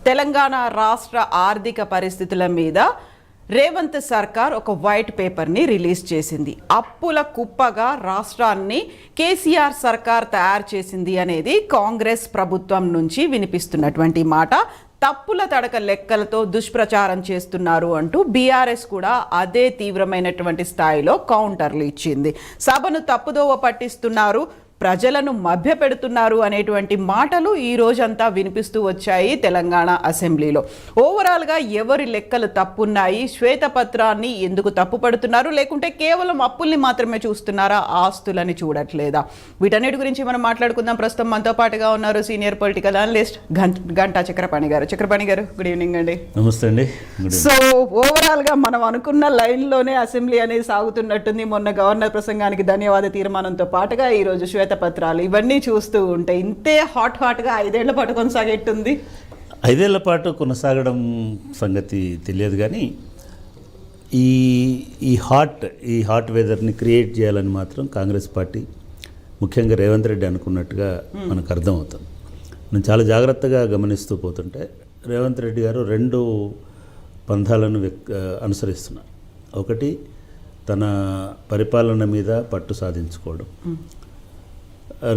తెలంగాణ రాష్ట్ర ఆర్థిక పరిస్థితుల మీద రేవంత్ సర్కార్ ఒక వైట్ పేపర్ని రిలీజ్ చేసింది. అప్పుల కుప్పగా రాష్ట్రాన్ని కేసీఆర్ సర్కార్ తయారు చేసింది అనేది కాంగ్రెస్ ప్రభుత్వం నుంచి వినిపిస్తున్నటువంటి మాట. తప్పుల తడక లెక్కలతో దుష్ప్రచారం చేస్తున్నారు అంటూ బీఆర్ఎస్ కూడా అదే తీవ్రమైనటువంటి స్థాయిలో కౌంటర్లు ఇచ్చింది. సభను తప్పుదోవ పట్టిస్తున్నారు, ప్రజలను మభ్యపెడుతున్నారు అనేటువంటి మాటలు ఈ రోజంతా వినిపిస్తూ వచ్చాయి తెలంగాణ అసెంబ్లీలో. ఓవరాల్గా ఎవరి లెక్కలు తప్పున్నాయి, శ్వేతపత్రాన్ని ఎందుకు తప్పుపడుతున్నారు, లేకుంటే కేవలం అప్పుల్ని మాత్రమే చూస్తున్నారా, ఆస్తులని చూడట్లేదా? వీటన్నిటి గురించి మనం మాట్లాడుకుందాం. ప్రస్తుతం మనతో పాటుగా ఉన్నారు senior political analyst Ganta Chakrapani గారు. చక్రపాణి గారు, గుడ్ ఈవినింగ్ అండి. నమస్తే అండి. సో ఓవరాల్గా మనం అనుకున్న లైన్లోనే అసెంబ్లీ అనేది సాగుతున్నట్టుంది. మొన్న గవర్నర్ ప్రసంగానికి ధన్యవాద తీర్మానంతో పాటుగా ఈరోజు శ్వేతపత్రాలు ఇవన్నీ చూస్తూ ఉంటే ఇంతే హాట్గా 5 ఏళ్ల పాటు కొనసాగేట్టుంది. 5 ఏళ్ల పాటు కొనసాగడం సంగతి తెలియదు, కానీ ఈ హాట్ వెదర్ని క్రియేట్ చేయాలని మాత్రం కాంగ్రెస్ పార్టీ, ముఖ్యంగా రేవంత్ రెడ్డి అనుకున్నట్టుగా మనకు అర్థమవుతుంది. నేను చాలా జాగ్రత్తగా గమనిస్తూ పోతుంటే రేవంత్ రెడ్డి గారు 2 పంథాలను అనుసరిస్తున్నారు. ఒకటి, తన పరిపాలన మీద పట్టు సాధించుకోవడం.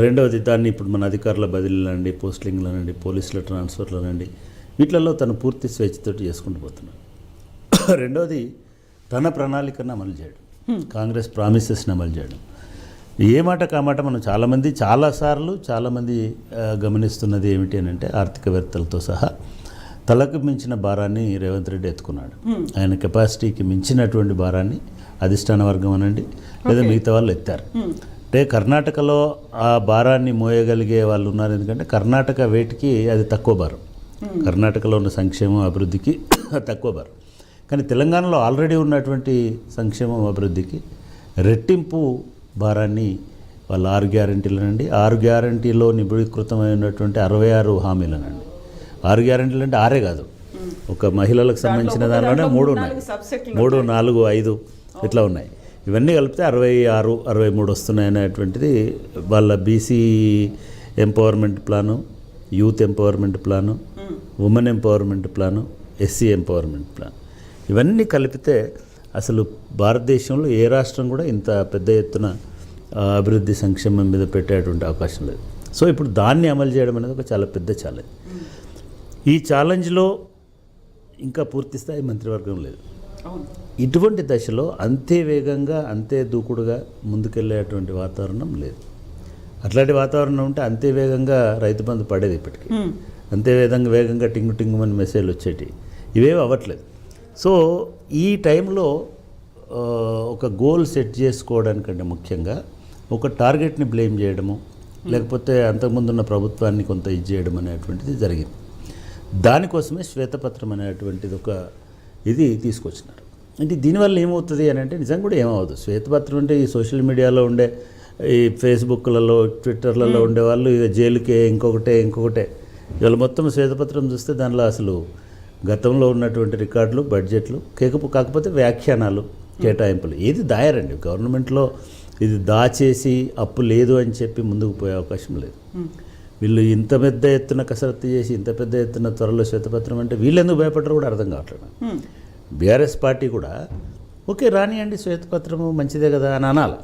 రెండవది, దాన్ని ఇప్పుడు మన అధికారుల బదిలీలనండి, పోస్టింగ్లనండి, పోలీసుల ట్రాన్స్ఫర్లనండి, వీటిలలో తను పూర్తి స్వేచ్ఛతో చేసుకుంటూ పోతున్నాడు. రెండవది, తన ప్రణాళికను అమలు చేయడం, కాంగ్రెస్ ప్రామిసెస్ని అమలు చేయడం. ఏ మాట కామాట మనం చాలామంది గమనిస్తున్నది ఏమిటి అని అంటే, ఆర్థికవేత్తలతో సహా తలకు మించిన భారాన్ని రేవంత్ రెడ్డి ఎత్తుకున్నాడు. ఆయన కెపాసిటీకి మించినటువంటి భారాన్ని అధిష్టాన వర్గం అనండి, లేదా మిగతా వాళ్ళు ఎత్తారు. అంటే కర్ణాటకలో ఆ భారాన్ని మోయగలిగే వాళ్ళు ఉన్నారు. ఎందుకంటే కర్ణాటక వేటికి అది తక్కువ భారం, కర్ణాటకలో ఉన్న సంక్షేమం అభివృద్ధికి తక్కువ భారం. కానీ తెలంగాణలో ఆల్రెడీ ఉన్నటువంటి సంక్షేమం అభివృద్ధికి రెట్టింపు భారాన్ని వాళ్ళు 6 గ్యారంటీలనండి, 6 గ్యారంటీలో నిబిడీకృతమైనటువంటి 66 హామీలనండి. 6 గ్యారంటీలు అంటే 6 కాదు, ఒక మహిళలకు సంబంధించిన దానిలోనే 3 ఉన్నాయి, 3, 4, 5 ఇట్లా ఉన్నాయి. ఇవన్నీ కలిపితే 66, 63 వస్తున్నాయి అనేటువంటిది వాళ్ళ BC empowerment plan, youth empowerment plan, women empowerment plan, SC empowerment plan, ఇవన్నీ కలిపితే అసలు భారతదేశంలో ఏ రాష్ట్రం కూడా ఇంత పెద్ద ఎత్తున అభివృద్ధి సంక్షేమం మీద పెట్టేటువంటి అవకాశం లేదు. సో ఇప్పుడు దాన్ని అమలు చేయడం అనేది ఒక చాలా పెద్ద ఛాలెంజ్. ఈ ఛాలెంజ్లో ఇంకా పూర్తి స్థాయి మంత్రివర్గం లేదు. ఇటువంటి దశలో అంతే వేగంగా, అంతే దూకుడుగా ముందుకెళ్ళేటువంటి వాతావరణం లేదు. అట్లాంటి వాతావరణం ఉంటే అంతే వేగంగా రైతు బంధు పడేది ఇప్పటికీ, అంతే వేగంగా టింగు అని మెసేజ్లు వచ్చేటి, ఇవేవి అవ్వట్లేదు. సో ఈ టైంలో ఒక గోల్ సెట్ చేసుకోవడానికంటే ముఖ్యంగా ఒక టార్గెట్ని బ్లేమ్ చేయడము, లేకపోతే అంతకుముందున్న ప్రభుత్వాన్ని కొంత ఇది చేయడం అనేటువంటిది జరిగింది. దానికోసమే శ్వేతపత్రం అనేటువంటిది ఒక ఇది తీసుకొచ్చినారు. అంటే దీనివల్ల ఏమవుతుంది అని అంటే, నిజంగా కూడా ఏమవుతుంది. శ్వేతపత్రం అంటే ఈ సోషల్ మీడియాలో ఉండే, ఈ ఫేస్బుక్లలో, ట్విట్టర్లలో ఉండేవాళ్ళు ఇక జైలుకే, ఇంకొకటే. ఇవాళ మొత్తం శ్వేతపత్రం చూస్తే దానిలో అసలు గతంలో ఉన్నటువంటి రికార్డులు, బడ్జెట్లు, కాకపోతే వ్యాఖ్యానాలు, కేటాయింపులు ఏది దాయారండి. గవర్నమెంట్లో ఇది దాచేసి అప్పు లేదు అని చెప్పి ముందుకు పోయే అవకాశం లేదు. వీళ్ళు ఇంత పెద్ద ఎత్తున కసరత్తు చేసి ఇంత పెద్ద ఎత్తున త్వరలో శ్వేతపత్రం అంటే వీళ్ళు ఎందుకు భయపడరు కూడా అర్థం కావట్లేదు. బీఆర్ఎస్ పార్టీ కూడా ఓకే రానియండి, శ్వేతపత్రము మంచిదే కదా అని అనాలి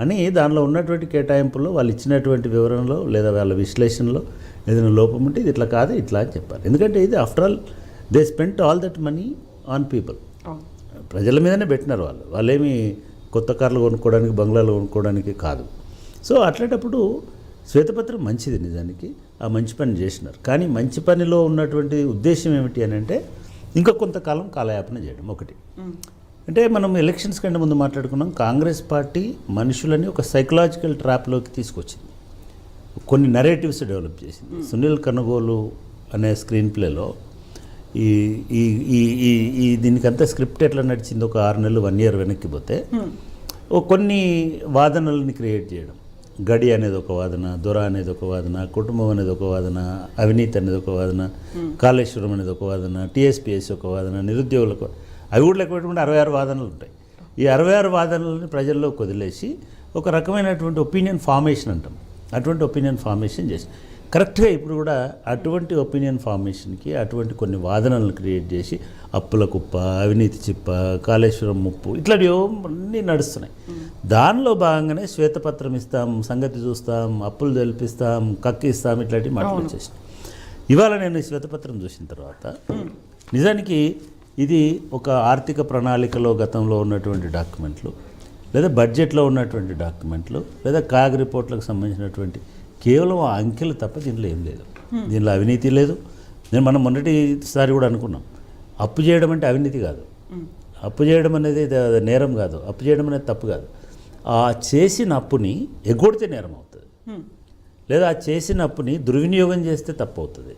అని దానిలో ఉన్నటువంటి కేటాయింపుల్లో, వాళ్ళు ఇచ్చినటువంటి వివరణలో లేదా వాళ్ళ విశ్లేషణలో ఏదైనా లోపం ఉంటే ఇది ఇట్లా కాదు ఇట్లా అని చెప్పాలి. ఎందుకంటే ఇది after all they spent all that money on people, ప్రజల మీదనే పెట్టినారు. వాళ్ళేమి కొత్త కార్లు కొనుక్కోవడానికి, బంగ్లాలు కొనుక్కోవడానికి కాదు. సో అట్లాంటప్పుడు శ్వేతపత్రం మంచిది, నిజానికి ఆ మంచి పని చేసినారు. కానీ మంచి పనిలో ఉన్నటువంటి ఉద్దేశం ఏమిటి అని అంటే, ఇంకా కొంతకాలం కాలయాపన చేయడం. ఒకటి అంటే మనం ఎలక్షన్స్ కంటే ముందు మాట్లాడుకున్నాం, కాంగ్రెస్ పార్టీ మనుషులని ఒక సైకలాజికల్ ట్రాప్లోకి తీసుకొచ్చింది, కొన్ని నరేటివ్స్ డెవలప్ చేసింది. సునీల్ కనుగోలు అనే స్క్రీన్ ప్లేలో ఈ దీనికంతా స్క్రిప్ట్ ఎట్లా నడిచింది, ఒక 6 నెలలు 1 year వెనక్కి పోతే కొన్ని వాదనలని క్రియేట్ చేయడం. గడి అనేది ఒక వాదన, దొర అనేది ఒక వాదన, కుటుంబం అనేది ఒక వాదన, అవినీతి అనేది ఒక వాదన, కాళేశ్వరం అనేది ఒక వాదన, టీఎస్పీఎస్ ఒక వాదన, నిరుద్యోగులకు, అవి కూడా లెక్క పెట్టుకుంటే 66 వాదనలు ఉంటాయి. ఈ 66 వాదనలని ప్రజల్లోకి వదిలేసి ఒక రకమైనటువంటి ఒపీనియన్ ఫార్మేషన్ అంటాం, అటువంటి ఒపీనియన్ ఫార్మేషన్ చేసి కరెక్ట్గా ఇప్పుడు కూడా అటువంటి ఒపీనియన్ ఫార్మేషన్కి అటువంటి కొన్ని వాదనలను క్రియేట్ చేసి అప్పుల కుప్ప, అవినీతి చిప్ప, కాళేశ్వరం ముప్పు ఇట్లాంటివి అన్నీ నడుస్తున్నాయి. దానిలో భాగంగానే శ్వేతపత్రం ఇస్తాం, సంగతి చూస్తాం, అప్పులు తెలిపిస్తాం, కక్కిస్తాం, ఇట్లాంటివి మాటలు వచ్చేసినాయి. ఇవాళ నేను ఈ శ్వేతపత్రం చూసిన తర్వాత నిజానికి ఇది ఒక ఆర్థిక ప్రణాళికలో గతంలో ఉన్నటువంటి డాక్యుమెంట్లు, లేదా బడ్జెట్లో ఉన్నటువంటి డాక్యుమెంట్లు, లేదా కాగ్ రిపోర్ట్లకు సంబంధించినటువంటి కేవలం ఆ అంకెలు తప్ప దీంట్లో ఏం లేదు. దీనిలో అవినీతి లేదు. మనం మొన్నటిసారి కూడా అనుకున్నాం, అప్పు చేయడం అంటే అవినీతి కాదు, అప్పు చేయడం అనేది నేరం కాదు, అప్పు చేయడం అనేది తప్పు కాదు. ఆ చేసిన అప్పుని ఎగ్గొడితే నేరం అవుతుంది, లేదా ఆ చేసిన అప్పుని దుర్వినియోగం చేస్తే తప్పు అవుతుంది.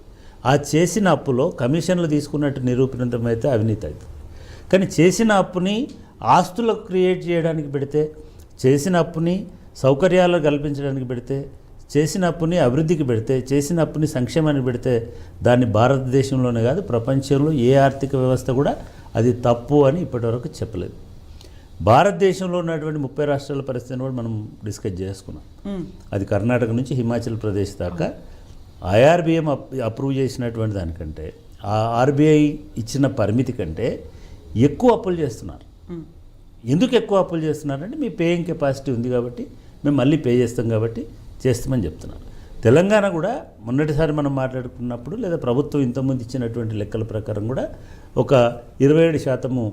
ఆ చేసిన అప్పులో కమిషన్లు తీసుకున్నట్టు నిరూపితమైతే అవినీతి అవుతుంది. కానీ చేసిన అప్పుని ఆస్తులకు క్రియేట్ చేయడానికి పెడితే, చేసిన అప్పుని సౌకర్యాలు కల్పించడానికి పెడితే, చేసిన అప్పుని అభివృద్ధికి పెడితే, చేసిన అప్పుని సంక్షేమానికి పెడితే దాన్ని భారతదేశంలోనే కాదు ప్రపంచంలో ఏ ఆర్థిక వ్యవస్థ కూడా అది తప్పు అని ఇప్పటివరకు చెప్పలేదు. భారతదేశంలో ఉన్నటువంటి 30 రాష్ట్రాల పరిస్థితిని కూడా మనం డిస్కస్ చేసుకున్నాం. అది కర్ణాటక నుంచి హిమాచల్ ప్రదేశ్ దాకా ఐఆర్బిఎం అప్రూవ్ చేసినటువంటి దానికంటే, ఆ ఆర్బీఐ ఇచ్చిన పరిమితి కంటే ఎక్కువ అప్పులు చేస్తున్నారు. ఎందుకు ఎక్కువ అప్పులు చేస్తున్నారంటే మీ పేయింగ్ కెపాసిటీ ఉంది కాబట్టి, మేము మళ్ళీ పే చేస్తాం కాబట్టి చేస్తామని చెప్తున్నారు. తెలంగాణ కూడా మొన్నటిసారి మనం మాట్లాడుకున్నప్పుడు, లేదా ప్రభుత్వం ఇంతకుముందు ఇచ్చినటువంటి లెక్కల ప్రకారం కూడా ఒక 27%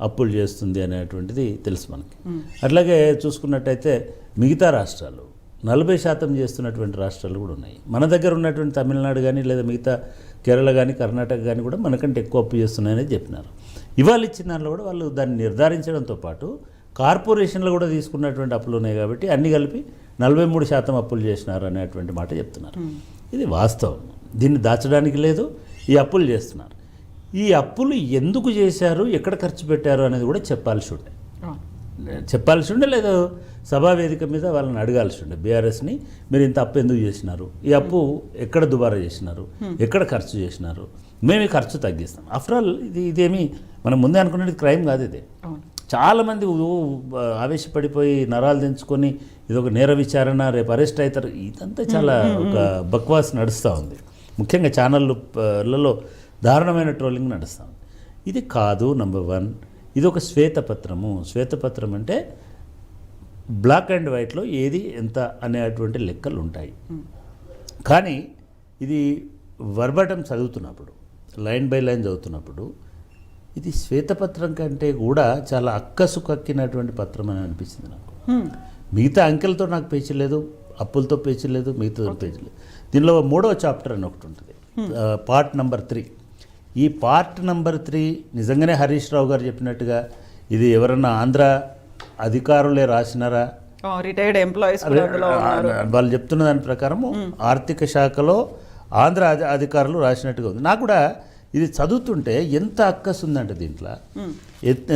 అప్పులు చేస్తుంది అనేటువంటిది తెలుసు మనకి. అట్లాగే చూసుకున్నట్టయితే మిగతా రాష్ట్రాలు 40% చేస్తున్నటువంటి రాష్ట్రాలు కూడా ఉన్నాయి. మన దగ్గర ఉన్నటువంటి తమిళనాడు కానీ, లేదా మిగతా కేరళ కానీ, కర్ణాటక కానీ కూడా మనకంటే ఎక్కువ అప్పు చేస్తున్నాయని చెప్పినారు. ఇవాళ ఇచ్చిన దాంట్లో కూడా వాళ్ళు దాన్ని నిర్ధారించడంతో పాటు కార్పొరేషన్లు కూడా తీసుకున్నటువంటి అప్పులు ఉన్నాయి కాబట్టి అన్ని కలిపి 43% అప్పులు చేసినారు అనేటువంటి మాట చెప్తున్నారు. ఇది వాస్తవం, దీన్ని దాచడానికి లేదు. ఈ అప్పులు చేస్తున్నారు. ఈ అప్పులు ఎందుకు చేశారు, ఎక్కడ ఖర్చు పెట్టారు అనేది కూడా చెప్పాల్సి ఉండే, లేదా సభా వేదిక మీద వాళ్ళని అడగాల్సి ఉండే బీఆర్ఎస్ని, మీరు ఇంత అప్పు ఎందుకు చేసినారు, ఈ అప్పు ఎక్కడ దుబారా చేసినారు, ఎక్కడ ఖర్చు చేసినారు, మేము ఈ ఖర్చు తగ్గిస్తాం. ఆఫ్టర్ ఆల్ ఇదేమి మనం ముందే అనుకునేది క్రైమ్ కాదు. ఇది చాలామంది ఆవేశపడిపోయి నరాలు తెంచుకొని ఇది ఒక నేర విచారణ, రేపు అరెస్ట్ అవుతారు, ఇదంతా చాలా ఒక బక్వాస్ నడుస్తూ ఉంది. ముఖ్యంగా ఛానళ్ళలో దారుణమైన ట్రోలింగ్ నడుస్తూ ఉంది. ఇది కాదు. నంబర్ 1, ఇది ఒక శ్వేతపత్రము. శ్వేతపత్రం అంటే బ్లాక్ అండ్ వైట్లో ఏది ఎంత అనేటువంటి లెక్కలు ఉంటాయి. కానీ ఇది వర్బటం చదువుతున్నప్పుడు, లైన్ బై లైన్ చదువుతున్నప్పుడు ఇది శ్వేతపత్రం కంటే కూడా చాలా అక్కసు కక్కినటువంటి పత్రం అని అనిపించింది నాకు. మిగతా అంకెలతో నాకు పేచీ లేదు, అప్పులతో పేచీ లేదు, మిగతాతో పేచీ లేదు. దీనిలో 3వ చాప్టర్ అని ఒకటి ఉంటుంది, పార్ట్ నెంబర్ 3. ఈ పార్ట్ నెంబర్ 3 నిజంగానే హరీష్ రావు గారు చెప్పినట్టుగా ఇది ఎవరన్నా ఆంధ్ర అధికారులే రాసినారా, రిటైర్డ్ ఎంప్లాయీస్ వాళ్ళు చెప్తున్న దాని ప్రకారము ఆర్థిక శాఖలో ఆంధ్ర అధికారులు రాసినట్టుగా ఉంది. నాకు కూడా ఇది చదువుతుంటే ఎంత అక్కసు ఉందంటే దీంట్లో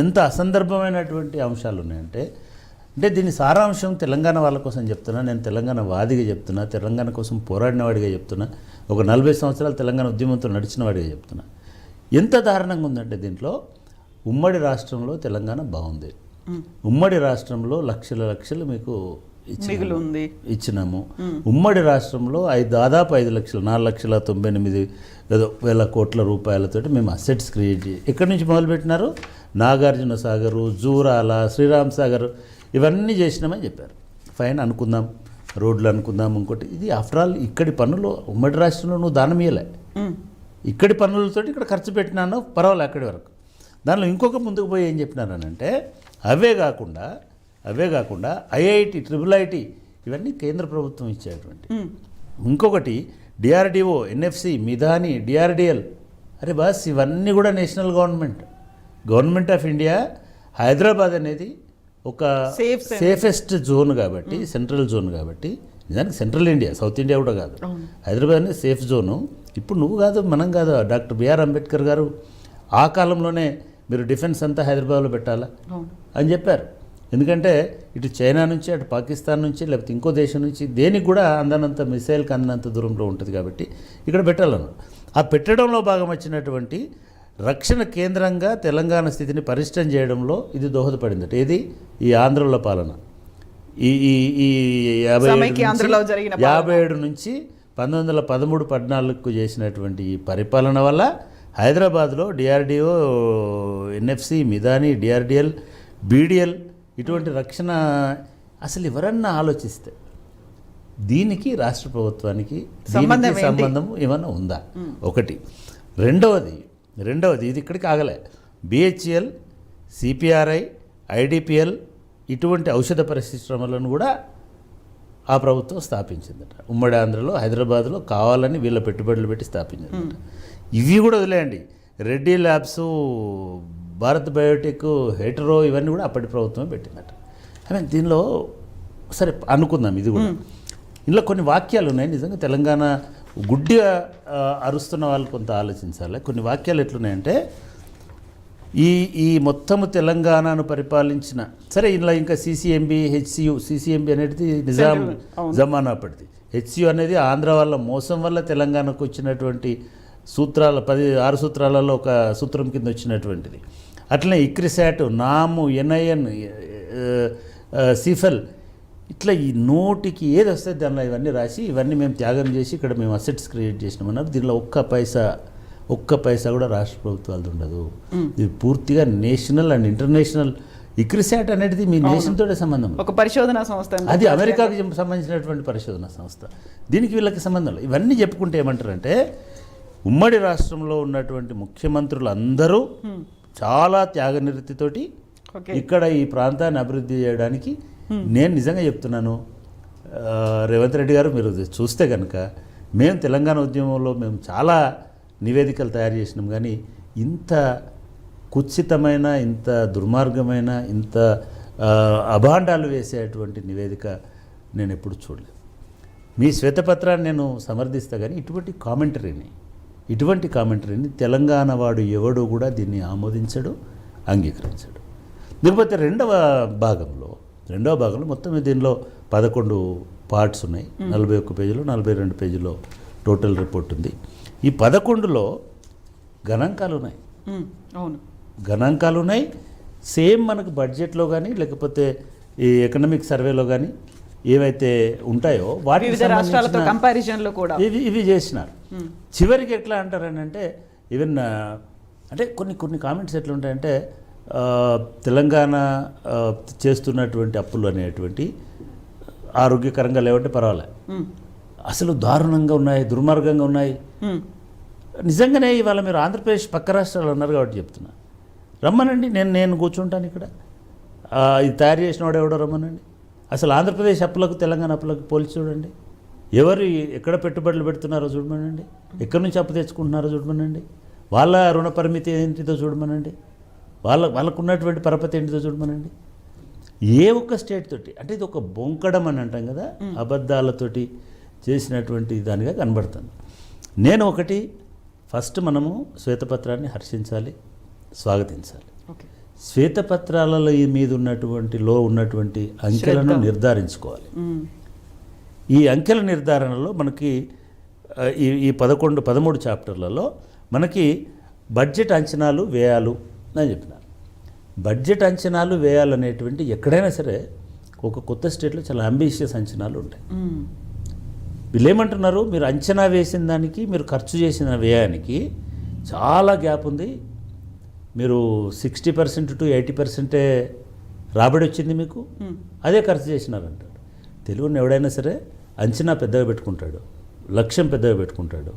ఎంత అసందర్భమైనటువంటి అంశాలు ఉన్నాయంటే, దీని సారాంశం తెలంగాణ వాళ్ళ కోసం చెప్తున్నా, నేను తెలంగాణ వాదిగా చెప్తున్నా, తెలంగాణ కోసం పోరాడిన వాడిగా చెప్తున్నా, ఒక 40 సంవత్సరాలు తెలంగాణ ఉద్యమంతో నడిచిన వాడిగా చెప్తున్నా. ఎంత దారుణంగా ఉందంటే దీంట్లో, ఉమ్మడి రాష్ట్రంలో తెలంగాణ బాగుంది, ఉమ్మడి రాష్ట్రంలో లక్షలు మీకు ఇచ్చినాము, ఉమ్మడి రాష్ట్రంలో దాదాపు 5 లక్షలు 4,98,000 కోట్ల రూపాయలతోటి మేము అసెట్స్ క్రియేట్ చేసి ఎక్కడి నుంచి మొదలుపెట్టినారు, నాగార్జున సాగరు, జూరాల, శ్రీరామ్ సాగర్ ఇవన్నీ చేసినామని చెప్పారు. ఫైన్ అనుకుందాం, రోడ్లు అనుకుందాం, ఇంకోటి. ఇది ఆఫ్టర్ ఆల్ ఇక్కడి పన్నులు, ఉమ్మడి రాష్ట్రంలో నువ్వు దానం ఇయ్యలే, ఇక్కడి పన్నులతోటి ఇక్కడ ఖర్చు పెట్టినాను, పర్వాలే అక్కడి వరకు. దానిలో ఇంకొక ముందుకు పోయి ఏం చెప్పినారనంటే, అవే కాకుండా ఐఐటి, IIT ఇవన్నీ కేంద్ర ప్రభుత్వం ఇచ్చేటువంటి. ఇంకొకటి డిఆర్డిఓ, ఎన్ఎఫ్సి, మిధాని, డిఆర్డిఎల్. అరే బాస్, ఇవన్నీ కూడా national government of India. Hyderabad అనేది ఒక సేఫెస్ట్ జోన్ కాబట్టి, సెంట్రల్ జోన్ కాబట్టి, నిజానికి సెంట్రల్ ఇండియా, సౌత్ ఇండియా కూడా కాదు. హైదరాబాద్ అనేది సేఫ్ జోను. ఇప్పుడు నువ్వు కాదు, మనం కాదు, డాక్టర్ బిఆర్ అంబేద్కర్ గారు ఆ కాలంలోనే మీరు డిఫెన్స్ అంతా హైదరాబాద్లో పెట్టాలా అని చెప్పారు. ఎందుకంటే ఇటు చైనా నుంచి, అటు పాకిస్తాన్ నుంచి, లేకపోతే ఇంకో దేశం నుంచి దేనికి కూడా అందనంత మిసైల్కి అందనంత దూరంలో ఉంటుంది కాబట్టి ఇక్కడ పెట్టాలన్నారు. ఆ పెట్టడంలో భాగం వచ్చినటువంటి రక్షణ కేంద్రంగా తెలంగాణ స్థితిని పరిష్టం చేయడంలో ఇది దోహదపడిందట. ఏది ఈ ఆంధ్రలో పాలన, ఈ 57 నుంచి 1913-14 చేసినటువంటి ఈ పరిపాలన వల్ల హైదరాబాద్లో DRDO, NFC, Midhani, DRDL, BDL ఇటువంటి రక్షణ అసలు ఎవరన్నా ఆలోచిస్తే దీనికి రాష్ట్ర ప్రభుత్వానికి సంబంధం ఏమన్నా ఉందా? ఒకటి. రెండవది ఇది ఇక్కడికి ఆగలే. బిహెచ్ఎల్, సిపిఆర్ఐ, ఐడిపిఎల్ ఇటువంటి ఔషధ పరిశ్రమలను కూడా ఆ ప్రభుత్వం స్థాపించిందట. ఉమ్మడి ఆంధ్రలో, హైదరాబాద్లో కావాలని వీళ్ళ పెట్టుబడులు పెట్టి స్థాపించిందట. ఇవి కూడా వదిలేయండి, Reddy labs, Bharat Biotech, hetero ఇవన్నీ కూడా అప్పటి ప్రభుత్వమే పెట్టిందట. దీనిలో సరే అనుకుందాం, ఇది కూడా ఇందులో కొన్ని వాక్యాలు ఉన్నాయి. నిజంగా తెలంగాణ గుడ్డిగా అరుస్తున్న వాళ్ళు కొంత ఆలోచించాలి. కొన్ని వాక్యాలు ఎట్లున్నాయంటే, ఈ మొత్తము తెలంగాణను పరిపాలించిన సరే ఇందులో ఇంకా సిసిఎంబి, హెచ్సియు, సిసిఎంబి అనేది నిజాం జమానా అప్పటిది, హెచ్సియు అనేది ఆంధ్ర వల్ల మోసం వల్ల తెలంగాణకు వచ్చినటువంటి సూత్రాల 6 సూత్రాలలో ఒక సూత్రం కింద వచ్చినటువంటిది. అట్లనే ఇక్రిసాట్, నాము, ఎన్ఐఎన్, సిఫెల్ ఇట్లా ఈ నోటికి ఏది వస్తే దానిలో ఇవన్నీ రాసి ఇవన్నీ మేము త్యాగం చేసి ఇక్కడ మేము అసెట్స్ క్రియేట్ చేసినామన్నారు. దీనిలో ఒక్క పైసా కూడా రాష్ట్ర ప్రభుత్వాలది ఉండదు. ఇది పూర్తిగా నేషనల్ అండ్ ఇంటర్నేషనల్. ఇక్రిసాట్ అనేది మీ నేషన్తో సంబంధం, ఒక పరిశోధనా సంస్థ, అది అమెరికాకి సంబంధించినటువంటి పరిశోధనా సంస్థ. దీనికి వీళ్ళకి సంబంధం లేదు. ఇవన్నీ చెప్పుకుంటే ఏమంటారంటే, ఉమ్మడి రాష్ట్రంలో ఉన్నటువంటి ముఖ్యమంత్రులు అందరూ చాలా త్యాగనిరతితోటి ఇక్కడ ఈ ప్రాంతాన్ని అభివృద్ధి చేయడానికి, నేను నిజంగా చెప్తున్నాను రేవంత్ రెడ్డి గారు, మీరు చూస్తే కనుక మేము తెలంగాణ ఉద్యమంలో మేము చాలా నివేదికలు తయారు చేసినాం, కానీ ఇంత కుత్సితమైన, ఇంత దుర్మార్గమైన, ఇంత అభాండాలు వేసేటువంటి నివేదిక నేను ఎప్పుడు చూడలేదు. మీ శ్వేతపత్రాన్ని నేను సమర్థిస్తా, కానీ ఇటువంటి కామెంటరీని తెలంగాణ వాడు ఎవడు కూడా దీన్ని ఆమోదించడు, అంగీకరించడు. లేకపోతే రెండవ భాగంలో మొత్తం దీనిలో 11 పార్ట్స్ ఉన్నాయి. 41 పేజీలు, 42 పేజీలో టోటల్ రిపోర్ట్ ఉంది. ఈ 11లో గణాంకాలు ఉన్నాయి. అవును, గణాంకాలు ఉన్నాయి. సేమ్ మనకు బడ్జెట్లో కానీ లేకపోతే ఈ ఎకనామిక్ సర్వేలో కానీ ఏవైతే ఉంటాయో వాటి రాష్ట్రాలతో కంపారిజన్లో కూడా ఇవి చేసినారు. చివరికి ఎట్లా అంటారని అంటే, ఈవెన్ అంటే కొన్ని కామెంట్స్ ఎట్లా ఉంటాయంటే, తెలంగాణ చేస్తున్నటువంటి అప్పులు అనేటువంటి ఆరోగ్యకరంగా లేవంటే పర్వాలే, అసలు దారుణంగా ఉన్నాయి, దుర్మార్గంగా ఉన్నాయి. నిజంగానే ఇవాళ మీరు ఆంధ్రప్రదేశ్ పక్క రాష్ట్రాలు అన్నారు కాబట్టి చెప్తున్నా, రమ్మనండి, నేను కూర్చుంటాను ఇక్కడ. ఇది తయారు చేసిన వాడు ఎవడో రమ్మనండి. అసలు ఆంధ్రప్రదేశ్ అప్పులకు తెలంగాణ అప్పులకు పోల్చి చూడండి. ఎవరు ఎక్కడ పెట్టుబడులు పెడుతున్నారో చూడమనండి, ఎక్కడి నుంచి అప్పు తెచ్చుకుంటున్నారో చూడమనండి, వాళ్ళ రుణ పరిమితి ఏంటిదో చూడమనండి, వాళ్ళకు ఉన్నటువంటి పరపతి ఏంటిదో చూడమనండి. ఏ ఒక్క స్టేట్ తోటి అంటే ఇది ఒక బొంకడం అని అంటాం కదా, అబద్ధాలతోటి చేసినటువంటి దానిగా కనబడుతుంది. నేను ఒకటి ఫస్ట్ మనము శ్వేతపత్రాన్ని హర్షించాలి, స్వాగతించాలి. శ్వేతపత్రాలలో మీద ఉన్నటువంటి అంకెలను నిర్ధారించుకోవాలి. ఈ అంకెల నిర్ధారణలో మనకి ఈ 13 చాప్టర్లలో మనకి బడ్జెట్ అంచనాలు, వ్యయాలు అని చెప్పినారు. బడ్జెట్ అంచనాలు, వ్యయాలు అనేటువంటి ఎక్కడైనా సరే ఒక కొత్త స్టేట్లో చాలా అంబిషియస్ అంచనాలు ఉంటాయి. వీళ్ళు ఏమంటున్నారు, మీరు అంచనా వేసిన దానికి మీరు ఖర్చు చేసిన వ్యయానికి చాలా గ్యాప్ ఉంది, మీరు 60% to 80% రాబడి వచ్చింది మీకు, అదే ఖర్చు చేసినారంటాడు. తెలుగుని ఎవడైనా సరే అంచనా పెద్దగా పెట్టుకుంటాడు, లక్ష్యం పెద్దగా పెట్టుకుంటాడు.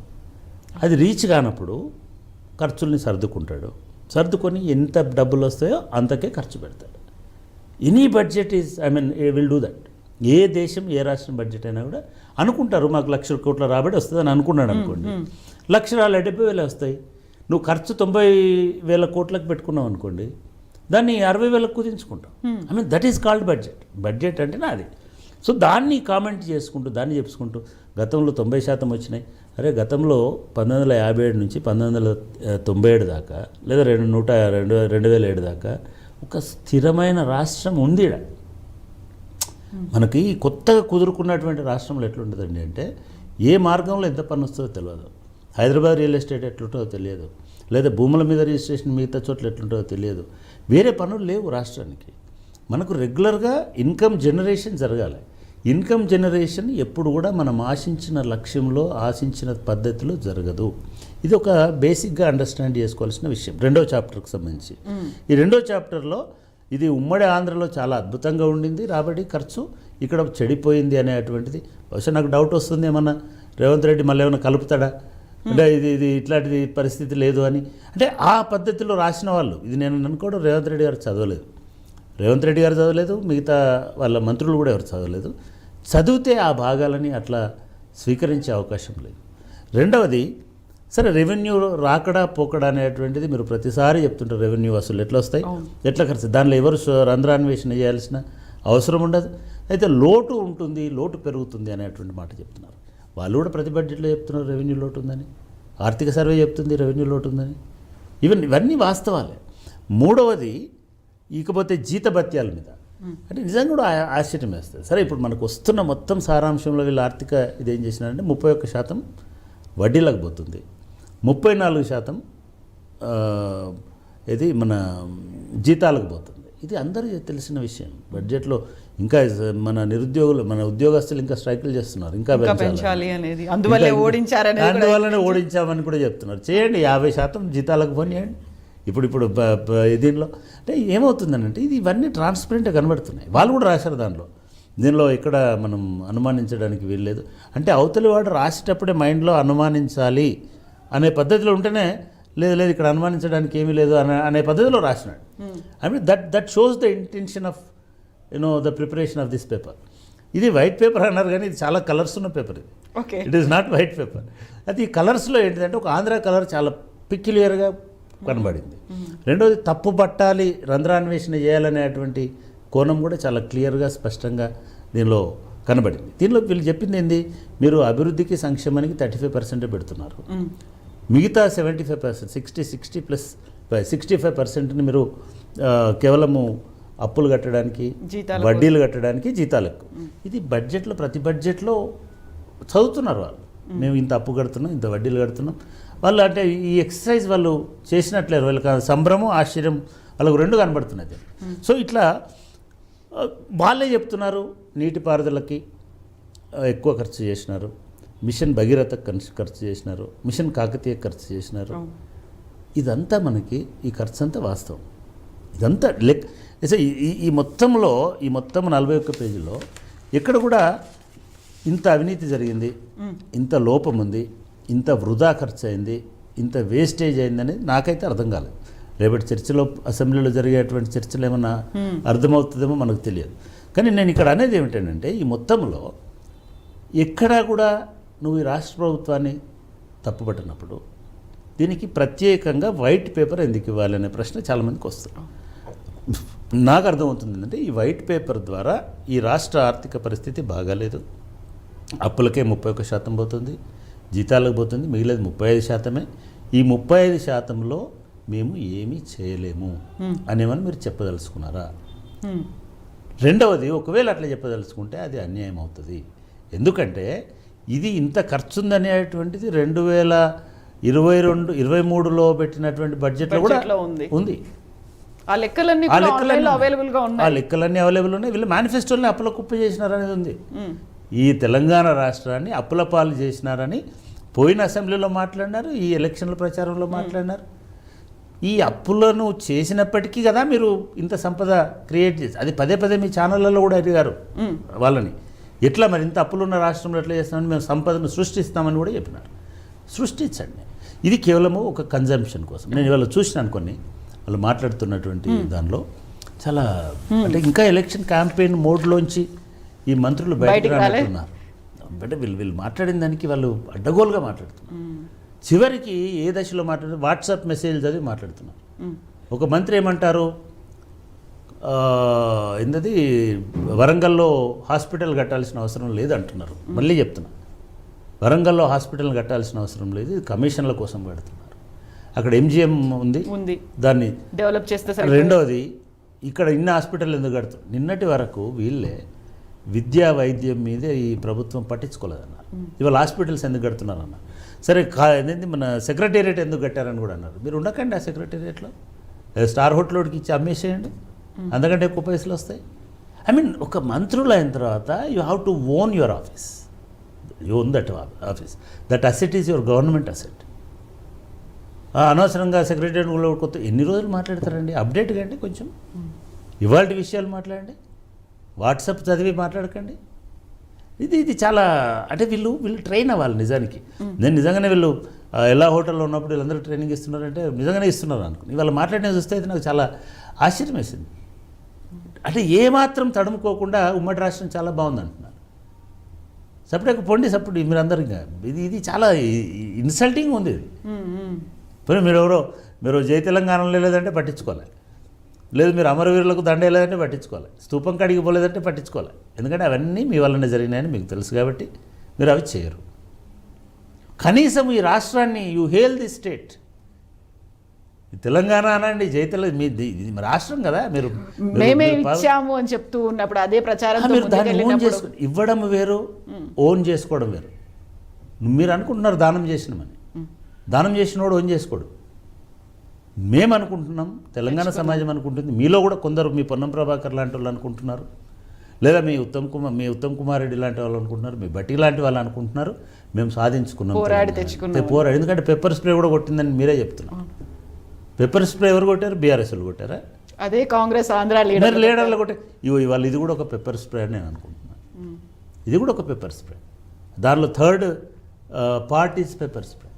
అది రీచ్ కానప్పుడు ఖర్చుల్ని సర్దుకొని ఎంత డబ్బులు వస్తాయో అంతకే ఖర్చు పెడతాడు. Any budget is will do that. ఏ దేశం, ఏ రాష్ట్రం బడ్జెట్ అయినా కూడా అనుకుంటారు, మాకు 1,00,000 కోట్ల రాబడి వస్తుందని అనుకున్నాడు అనుకోండి, 1,70,000 వస్తాయి. నువ్వు ఖర్చు 90,000 కోట్లకు పెట్టుకున్నావు అనుకోండి, దాన్ని 60,000 కుదించుకుంటావు. దట్ ఈస్ కాల్డ్ బడ్జెట్ అంటేనే అది. సో దాన్ని కామెంట్ చేసుకుంటూ, దాన్ని చెప్పుకుంటూ గతంలో 90% వచ్చినాయి. అరే గతంలో 1957 నుంచి 1997 దాకా లేదా 2007 దాకా ఒక స్థిరమైన రాష్ట్రం ఉంది. మనకి కొత్తగా కుదురుకున్నటువంటి రాష్ట్రంలో ఎట్లుంటుందండి అంటే, ఏ మార్గంలో ఎంత పన్ను వస్తుందో తెలియదు. హైదరాబాద్ రియల్ ఎస్టేట్ ఎట్లుంటుందో తెలియదు, లేదా భూముల మీద రిజిస్ట్రేషన్ మిగతా చోట్ల ఎట్లుంటుందో తెలియదు. వేరే పనులు లేవు రాష్ట్రానికి. మనకు రెగ్యులర్గా ఇన్కమ్ జనరేషన్ జరగాలి. ఇన్కమ్ జనరేషన్ ఎప్పుడు కూడా మనం ఆశించిన లక్ష్యంలో ఆశించిన పద్ధతిలో జరగదు. ఇది ఒక బేసిక్గా అండర్స్టాండ్ చేసుకోవాల్సిన విషయం. 2వ చాప్టర్కి సంబంధించి ఈ 2వ చాప్టర్లో ఇది ఉమ్మడి ఆంధ్రలో చాలా అద్భుతంగా ఉండింది, రాబడి ఖర్చు ఇక్కడ చెడిపోయింది అనేటువంటిది. బహుశా నాకు డౌట్ వస్తుంది, ఏమన్నా రేవంత్ రెడ్డి మళ్ళీ ఏమైనా కలుపుతాడా అంటే ఇది ఇట్లాంటిది పరిస్థితి లేదు అని. అంటే ఆ పద్ధతిలో రాసిన వాళ్ళు, ఇది నేను అనుకోవడం రేవంత్ రెడ్డి గారు చదవలేదు, మిగతా వాళ్ళ మంత్రులు కూడా ఎవరు చదవలేదు. చదివితే ఆ భాగాలని అట్లా స్వీకరించే అవకాశం లేదు. రెండవది, సరే రెవెన్యూ రాకడా పోకడా అనేటువంటిది మీరు ప్రతిసారి చెప్తుంటారు, రెవెన్యూ వసూలు ఎట్లా వస్తాయి, ఎట్లా ఖర్చు, దానిలో ఎవరు రంధ్రాన్వేషణ చేయాల్సిన అవసరం ఉండదు. అయితే లోటు ఉంటుంది, లోటు పెరుగుతుంది అనేటువంటి మాట చెప్తున్నారు. వాళ్ళు కూడా ప్రతి బడ్జెట్లో చెప్తున్నారు రెవెన్యూ లోటు ఉందని, ఆర్థిక సర్వే చెప్తుంది రెవెన్యూ లోటు ఉందని. ఇవన్నీ వాస్తవాలే. మూడవది, ఇకపోతే జీతభత్యాల మీద అంటే నిజంగా కూడా ఆశ్చర్యం వేస్తుంది. సరే, ఇప్పుడు మనకు వస్తున్న మొత్తం సారాంశంలో వీళ్ళు ఆర్థిక ఇదేం చేసినారంటే 31% వడ్డీలకు పోతుంది, 34% ఇది మన జీతాలకు పోతుంది. ఇది అందరికీ తెలిసిన విషయం. బడ్జెట్లో ఇంకా మన ఉద్యోగస్తులు ఇంకా స్ట్రైకులు చేస్తున్నారు, ఇంకా పెంచాలి అనేది, అందువల్లనే ఓడించామని కూడా చెప్తున్నారు. చేయండి, 50% జీతాలకు పోనీయండి. ఇప్పుడు దీనిలో అంటే ఏమవుతుందనంటే ఇవన్నీ ట్రాన్స్పరెంట్గా కనబడుతున్నాయి. వాళ్ళు కూడా రాశారు దీనిలో ఎక్కడ మనం అనుమానించడానికి వీల్లేదు. అంటే అవతలి వాడు రాసేటప్పుడే మైండ్లో అనుమానించాలి అనే పద్ధతిలో ఉంటేనే లేదు ఇక్కడ అనుమానించడానికి ఏమీ లేదు అనే పద్ధతిలో రాసినాడు. I mean that shows the intention of the preparation of this paper. ఇది వైట్ పేపర్ అన్నారు కానీ ఇది చాలా కలర్స్ ఉన్న పేపర్. ఇది it is not white paper. అది ఈ కలర్స్లో ఏంటిదంటే ఒక ఆంధ్ర కలర్ చాలా పిక్యులియర్గా కనబడింది. రెండోది, తప్పు పట్టాలి, రంధ్రాన్వేషణ చేయాలనేటువంటి కోణం కూడా చాలా క్లియర్గా స్పష్టంగా దీనిలో కనబడింది. దీనిలో వీళ్ళు చెప్పింది ఏంది, మీరు అభివృద్ధికి సంక్షేమానికి 35% పెడుతున్నారు, మిగతా 75% 65%ని మీరు కేవలము అప్పులు కట్టడానికి, వడ్డీలు కట్టడానికి, జీతాలకు. ఇది బడ్జెట్లో ప్రతి బడ్జెట్లో చదువుతున్నారు వాళ్ళు, మేము ఇంత అప్పు కడుతున్నాం, ఇంత వడ్డీలు కడుతున్నాం. వాళ్ళు అంటే ఈ ఎక్సర్సైజ్ వాళ్ళు చేసినట్లేరు, వాళ్ళకి సంభ్రమం ఆశ్చర్యం వాళ్ళకు రెండు కనబడుతున్నది. సో ఇట్లా వాళ్ళే చెప్తున్నారు, నీటిపారుదలకి ఎక్కువ ఖర్చు చేసినారు, మిషన్ భగీరథ ఖర్చు చేసినారు, మిషన్ కాకతీయ ఖర్చు చేసినారు. ఇదంతా మనకి ఈ ఖర్చు అంతా వాస్తవం. ఇదంతా ఈ మొత్తం 41 పేజీలో ఎక్కడ కూడా ఇంత అవినీతి జరిగింది, ఇంత లోపం ఉంది, ఇంత వృధా ఖర్చు అయింది, ఇంత వేస్టేజ్ అయిందని నాకైతే అర్థం కాలేదు. రేపటి చర్చలో అసెంబ్లీలో జరిగేటువంటి చర్చలు ఏమన్నా అర్థమవుతుందేమో మనకు తెలియదు. కానీ నేను ఇక్కడ అనేది ఏమిటంటే ఈ మొత్తంలో ఎక్కడా కూడా నువ్వు ఈ రాష్ట్ర ప్రభుత్వాన్ని తప్పుపట్టినప్పుడు దీనికి ప్రత్యేకంగా వైట్ పేపర్ ఎందుకు ఇవ్వాలి అనే ప్రశ్న చాలామందికి వస్తుంది. నాకు అర్థమవుతుంది ఏంటంటే ఈ వైట్ పేపర్ ద్వారా ఈ రాష్ట్ర ఆర్థిక పరిస్థితి బాగాలేదు, అప్పులకే 31% పోతుంది, జీతాలకు పోతుంది, మిగిలేదు 35%. ఈ 35%లో మేము ఏమీ చేయలేము అనేమని మీరు చెప్పదలుచుకున్నారా? రెండవది, ఒకవేళ అట్లా చెప్పదలుచుకుంటే అది అన్యాయం అవుతుంది. ఎందుకంటే ఇది ఇంత ఖర్చు ఉందనేటువంటిది 2022-23లో పెట్టినటువంటి బడ్జెట్లో కూడా ఉంది. ఆ లెక్కలన్నీ అవైలబుల్గా ఉన్నాయి. వీళ్ళు మేనిఫెస్టోని అప్పుల కుప్ప చేసినారనేది ఉంది. ఈ తెలంగాణ రాష్ట్రాన్ని అప్పుల పాలు చేసినారని పోయిన అసెంబ్లీలో మాట్లాడినారు, ఈ ఎలక్షన్ల ప్రచారంలో మాట్లాడినారు. ఈ అప్పులను చేసినప్పటికీ కదా మీరు ఇంత సంపద క్రియేట్ చేసి, అది పదే మీ ఛానళ్ళలో కూడా అడిగారు వాళ్ళని, ఎట్లా మరి ఇంత అప్పులున్న రాష్ట్రంలో ఎట్లా చేస్తామని, మేము సంపదను సృష్టిస్తామని కూడా చెప్పినారు. సృష్టించండి, ఇది కేవలము ఒక కన్జంప్షన్ కోసం. నేను ఇవాళ చూసినాను కొన్ని వాళ్ళు మాట్లాడుతున్నటువంటి దానిలో చాలా అంటే ఇంకా ఎలక్షన్ క్యాంపెయిన్ మోడ్లోంచి ఈ మంత్రులు బయటకు రానున్నారు. అంటే వీళ్ళు మాట్లాడిన దానికి వాళ్ళు అడ్డగోలుగా మాట్లాడుతున్నారు. చివరికి ఏ దశలో మాట్లాడుతున్నారు, వాట్సాప్ మెసేజ్ చదివి మాట్లాడుతున్నారు. ఒక మంత్రి ఏమంటారు, ఏంటది వరంగల్లో హాస్పిటల్ కట్టాల్సిన అవసరం లేదు అంటున్నారు. మళ్ళీ చెప్తున్నా, వరంగల్లో హాస్పిటల్ కట్టాల్సిన అవసరం లేదు, ఇది కమిషన్ల కోసం కడుతున్నారు. అక్కడ ఎంజిఎం ఉంది, దాన్ని డెవలప్ చేస్తే. రెండవది, ఇక్కడ ఇన్ని హాస్పిటల్ ఎందుకు కడుతున్నారు? నిన్నటి వరకు వీళ్ళే విద్యా వైద్యం మీదే ఈ ప్రభుత్వం పట్టించుకోలేదన్నారు. ఇవాళ హాస్పిటల్స్ ఎందుకు కడుతున్నారన్నారు. సరే, ఏంటంటే మన సెక్రటేరియట్ ఎందుకు కట్టారని కూడా అన్నారు. మీరు ఉండకండి ఆ సెక్రటేరియట్లో, స్టార్ హోటల్కి ఇచ్చి అమ్మేసేయండి, అందుకంటే ఎక్కువ పైసలు వస్తాయి. ఐ మీన్ ఒక మంత్రులు అయిన తర్వాత you have to own your office, you own that office, that asset is your government asset. అనవసరంగా సెక్రటరీ కూడా కొత్త ఎన్ని రోజులు మాట్లాడతారండి? అప్డేట్ కండి కొంచెం, ఇవాళ విషయాలు మాట్లాడండి, వాట్సాప్ చదివి మాట్లాడకండి. ఇది చాలా అంటే వీళ్ళు ట్రైన్ అవ్వాలి నిజానికి. నేను నిజంగానే వీళ్ళు ఎలా హోటల్లో ఉన్నప్పుడు వీళ్ళందరూ ట్రైనింగ్ ఇస్తున్నారంటే నిజంగానే ఇస్తున్నారు అనుకుని ఇవాళ మాట్లాడిన చూస్తే అయితే నాకు చాలా ఆశ్చర్యం వేసింది. అంటే ఏమాత్రం తడుముకోకుండా ఉమ్మడి రాష్ట్రం చాలా బాగుంది అంటున్నారు. సపరేట్గా పొండి సప్పుడు మీరందరూ ఇంకా ఇది చాలా ఇన్సల్టింగ్ ఉంది. ఇది పోనీ మీరు జై తెలంగాణలో లేదంటే పట్టించుకోవాలి, లేదు మీరు అమరవీరులకు దండ లేదంటే పట్టించుకోవాలి, స్తూపం కడిగి పోలేదంటే పట్టించుకోవాలి. ఎందుకంటే అవన్నీ మీ వల్లనే జరిగినాయని మీకు తెలుసు కాబట్టి మీరు అవి చేయరు. కనీసం ఈ రాష్ట్రాన్ని you hail the state, Telangana అనండి, జై తెలంగాణ రాష్ట్రం కదా, మీరు మేమే ఇచ్చాము అని చెప్తూ ఉన్నప్పుడు అదే ప్రచారం మీరు దాన్ని ఓన్ చేసుకుని ఇవ్వడం వేరు, ఓన్ చేసుకోవడం వేరు. మీరు అనుకుంటున్నారు దానం చేసినామని, దానం చేసినోడు ఓన్ చేసుకోడు. మేము అనుకుంటున్నాం, తెలంగాణ సమాజం అనుకుంటుంది, మీలో కూడా కొందరు మీ పొన్నం ప్రభాకర్ లాంటి వాళ్ళు అనుకుంటున్నారు, లేదా మీ ఉత్తమ్ కుమార్ రెడ్డి లాంటి వాళ్ళు అనుకుంటున్నారు, మీ బట్టి లాంటి వాళ్ళు అనుకుంటున్నారు మేము సాధించుకున్నాం, పోరాడి. ఎందుకంటే పెప్పర్ స్ప్రే కూడా కొట్టిందని మీరే చెప్తున్నారు. పెప్పర్ స్ప్రే ఎవరు కొట్టారు? బీఆర్ఎస్లు కొట్టారా? అదే కాంగ్రెస్ ఆంధ్ర లీడర్లు కొట్టారు. ఇవాళ ఇది కూడా ఒక పెప్పర్ స్ప్రే అని నేను అనుకుంటున్నాను. ఇది కూడా ఒక పెప్పర్ స్ప్రే, దానిలో third part is pepper spray.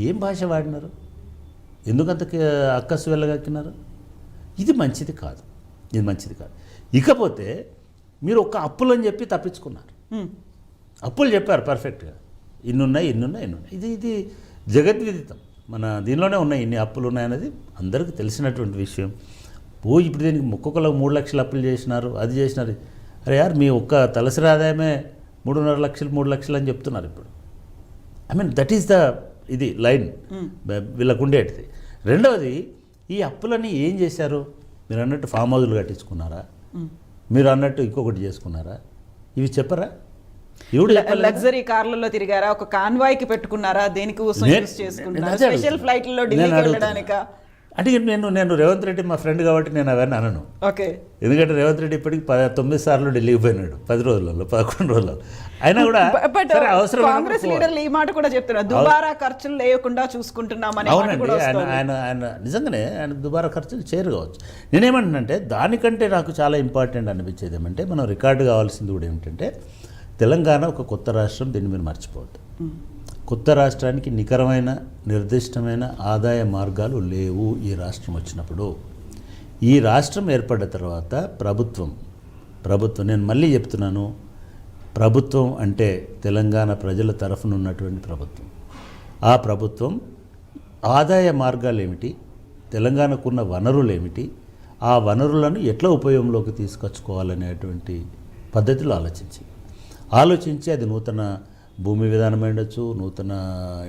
ఏం భాష వాడినారు? ఎందుకంత అక్కసు వెళ్ళగక్కినారు? ఇది మంచిది కాదు, ఇది మంచిది కాదు. ఇకపోతే మీరు ఒక అప్పులు అని చెప్పి తప్పించుకున్నారు. అప్పులు చెప్పారు పర్ఫెక్ట్గా, ఇన్నున్నాయి. ఇది జగద్విదితం, మన దీనిలోనే ఉన్నాయి ఇన్ని అప్పులు ఉన్నాయన్నది అందరికీ తెలిసినటువంటి విషయం. ఇప్పుడు దీనికి ఒక్కొక్కరికి 3 లక్షలు అప్పులు చేసినారు, అది చేసినారు. అరే యార్, మీ ఒక్క తలసరి ఆదాయమే 3.5 లక్షలు అని చెప్తున్నారు ఇప్పుడు. I mean that is the ఇది లైన్ వీళ్ళకు ఉండేటిది. రెండవది, ఈ అప్పులని ఏం చేశారు? మీరు అన్నట్టు ఫామ్ హౌజులు కట్టించుకున్నారా? మీరు అన్నట్టు ఇంకొకటి చేసుకున్నారా? ఇవి చెప్పరా? లగ్జరీ కార్లలో తిరిగారా? ఒక కాన్వాయ్కి పెట్టుకున్నారా? దేనికి చేసుకున్నారా? స్పెషల్ ఫ్లైట్లలో ఢిల్లీకి వెళ్ళడానికా? అంటే నేను రేవంత్ రెడ్డి మా ఫ్రెండ్ కాబట్టి నేను అవన్నీ అనను. ఓకే, ఎందుకంటే రేవంత్ రెడ్డి ఇప్పటికి 9 సార్లు ఢిల్లీకి పోయినాడు 10 రోజులలో 11 రోజులలో. అయినా కూడా కాంగ్రెస్ లీడర్లు ఈ మాట కూడా చెప్తున్నారు, దుబారా ఖర్చులు లేకుండా చూసుకుంటున్నామని. అవునండి, ఆయన నిజంగానే ఆయన దుబారా ఖర్చులు చేయరు కావచ్చు. నేనేమంటున్నానంటే దానికంటే నాకు చాలా ఇంపార్టెంట్ అనిపించేది ఏమంటే, మనం రికార్డు కావాల్సింది కూడా ఏమిటంటే, తెలంగాణ ఒక కొత్త రాష్ట్రం, దీన్ని మీరు మర్చిపోవద్దు. కొత్త రాష్ట్రానికి నికరమైన నిర్దిష్టమైన ఆదాయ మార్గాలు లేవు. ఈ రాష్ట్రం వచ్చినప్పుడు, ఈ రాష్ట్రం ఏర్పడ్డ తర్వాత ప్రభుత్వం నేను మళ్ళీ చెప్తున్నాను, ప్రభుత్వం అంటే తెలంగాణ ప్రజల తరఫున ఉన్నటువంటి ప్రభుత్వం. ఆ ప్రభుత్వం ఆదాయ మార్గాలు ఏమిటి, తెలంగాణకున్న వనరులు ఏమిటి, ఆ వనరులను ఎట్లా ఉపయోగంలోకి తీసుకొచ్చుకోవాలనేటువంటి పద్ధతిలో ఆలోచించి అది నూతన భూమి విధానం ఉండొచ్చు, నూతన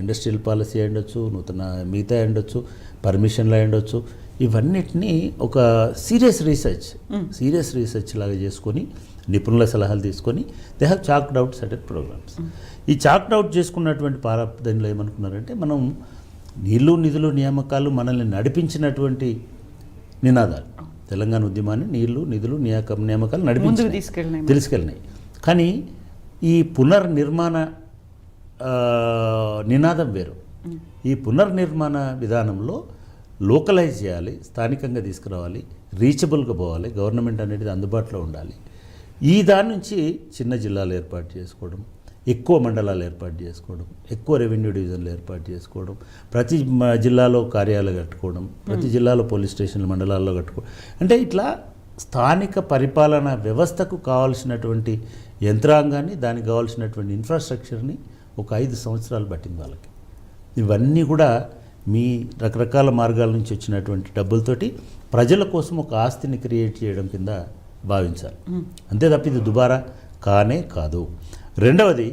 ఇండస్ట్రియల్ పాలసీ ఉండొచ్చు, నూతన మిగతా ఉండొచ్చు, పర్మిషన్లు ఉండొచ్చు, ఇవన్నిటినీ ఒక సీరియస్ రీసెర్చ్ లాగా చేసుకొని, నిపుణుల సలహాలు తీసుకొని they have chalked out certain programmes. ఈ చాక్డ్ అవుట్ చేసుకున్నటువంటి దానిలో ఏమనుకున్నారంటే, మనం నీళ్లు నిధులు నియామకాలు మనల్ని నడిపించినటువంటి నినాదాలు, తెలంగాణ ఉద్యమాన్ని నీళ్లు నిధులు నియామకాలు నడిపించి తీసుకెళ్ళినాయి. కానీ ఈ పునర్నిర్మాణ నినాదం వేరు. ఈ పునర్నిర్మాణ విధానంలో లోకలైజ్ చేయాలి, స్థానికంగా తీసుకురావాలి, రీచబుల్గా పోవాలి, గవర్నమెంట్ అనేది అందుబాటులో ఉండాలి. ఈ దాని నుంచి చిన్న జిల్లాలు ఏర్పాటు చేసుకోవడం, ఎక్కువ మండలాలు ఏర్పాటు చేసుకోవడం, ఎక్కువ రెవెన్యూ డివిజన్లు ఏర్పాటు చేసుకోవడం, ప్రతి జిల్లాలో కార్యాలయాలు కట్టుకోవడం, ప్రతి జిల్లాలో పోలీస్ స్టేషన్లు మండలాల్లో కట్టుకోవడం, అంటే ఇట్లా స్థానిక పరిపాలన వ్యవస్థకు కావాల్సినటువంటి యంత్రాంగాన్ని, దానికి కావాల్సినటువంటి ఇన్ఫ్రాస్ట్రక్చర్ని ఒక 5 సంవత్సరాలు పట్టింది వాళ్ళకి. ఇవన్నీ కూడా మీ రకరకాల మార్గాల నుంచి వచ్చినటువంటి డబ్బులతోటి ప్రజల కోసం ఒక ఆస్తిని క్రియేట్ చేయడం కింద భావించాలి. అంతే తప్ప ఇది దుబారా కాదు. రెండవది,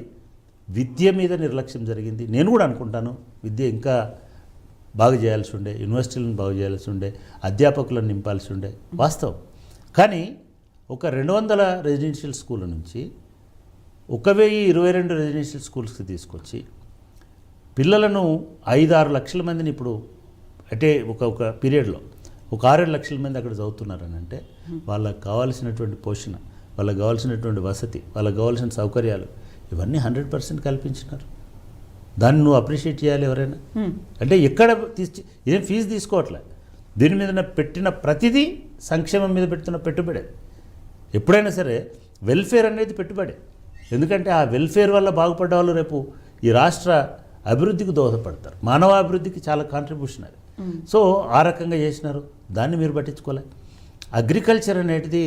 విద్య మీద నిర్లక్ష్యం జరిగింది. నేను కూడా అనుకుంటాను విద్య ఇంకా బాగు చేయాల్సి ఉండే, యూనివర్సిటీలను బాగు చేయాల్సి ఉండే, అధ్యాపకులను నింపాల్సి ఉండే, వాస్తవం. కానీ ఒక 200 రెసిడెన్షియల్ స్కూళ్ళ నుంచి 1022 రెసిడెన్షియల్ స్కూల్స్కి తీసుకొచ్చి పిల్లలను 5-6 లక్షల మందిని ఇప్పుడు అంటే ఒక పీరియడ్లో ఒక 6-7 లక్షల మంది అక్కడ చదువుతున్నారని అంటే వాళ్ళకి కావాల్సినటువంటి పోషణ, వాళ్ళకి కావాల్సినటువంటి వసతి, వాళ్ళకి కావాల్సిన సౌకర్యాలు ఇవన్నీ 100% కల్పించినారు. దాన్ని నువ్వు అప్రిషియేట్ చేయాలి ఎవరైనా. అంటే ఎక్కడ ఏం ఫీజు తీసుకోవట్లే, దీని మీద పెట్టిన ప్రతిదీ సంక్షేమం మీద పెడుతున్న పెట్టుబడే. ఎప్పుడైనా సరే వెల్ఫేర్ అనేది పెట్టుబడే. ఎందుకంటే ఆ వెల్ఫేర్ వల్ల బాగుపడ్డ వాళ్ళు రేపు ఈ రాష్ట్ర అభివృద్ధికి దోహదపడతారు. మానవాభివృద్ధికి చాలా కాంట్రిబ్యూషన్ అది. సో ఆ రకంగా చేసినారు, దాన్ని మీరు పట్టించుకోలే. అగ్రికల్చర్ అనేది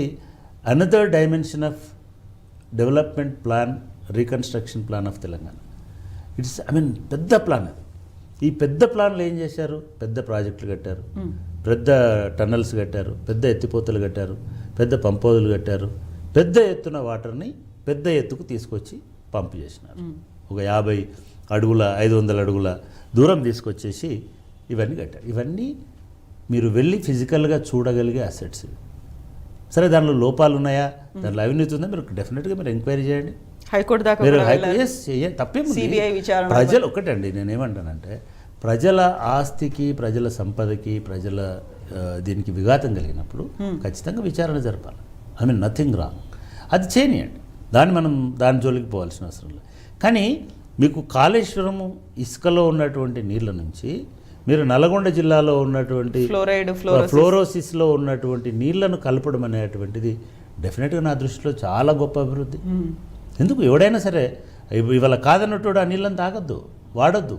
another dimension of development plan, reconstruction plan of Telangana. It's పెద్ద ప్లాన్ అది. ఈ పెద్ద ప్లాన్లో ఏం చేశారు? పెద్ద ప్రాజెక్టులు కట్టారు, పెద్ద టన్నల్స్ కట్టారు, పెద్ద ఎత్తిపోతలు కట్టారు, పెద్ద పంపోదులు కట్టారు, పెద్ద ఎత్తున వాటర్ని పెద్ద ఎత్తుకు తీసుకొచ్చి పంపు చేసినారు. ఒక 50 అడుగుల 500 అడుగుల దూరం తీసుకొచ్చేసి ఇవన్నీ కట్టారు. ఇవన్నీ మీరు వెళ్ళి ఫిజికల్గా చూడగలిగే అసెట్స్. సరే దానిలో లోపాలు ఉన్నాయా, దాంట్లో అవినీతి ఉందా, మీరు డెఫినెట్గా మీరు ఎంక్వైరీ చేయండి. హైకోర్టు దాకా మీరు కూడా వెళ్ళారు. తప్పేముంది? CBI విచారణ ప్రజలు ఒకటండి, నేనేమంటానంటే ప్రజల ఆస్తికి, ప్రజల సంపదకి, ప్రజల దీనికి విఘాతం కలిగినప్పుడు ఖచ్చితంగా విచారణ జరపాలి. నథింగ్ రాంగ్, అది చేయనియండి. దాని జోలికి పోవాల్సిన అవసరం లేదు. కానీ మీకు కాళేశ్వరము ఇసుకలో ఉన్నటువంటి నీళ్ళ నుంచి మీరు నల్గొండ జిల్లాలో ఉన్నటువంటి ఫ్లోరోసిస్లో ఉన్నటువంటి నీళ్లను కలపడం అనేటువంటిది డెఫినెట్గా నా దృష్టిలో చాలా గొప్ప అభివృద్ధి. ఎందుకు ఎవడైనా సరే ఇవాళ కాదన్నట్టు ఆ నీళ్ళని తాగొద్దు, వాడొద్దు.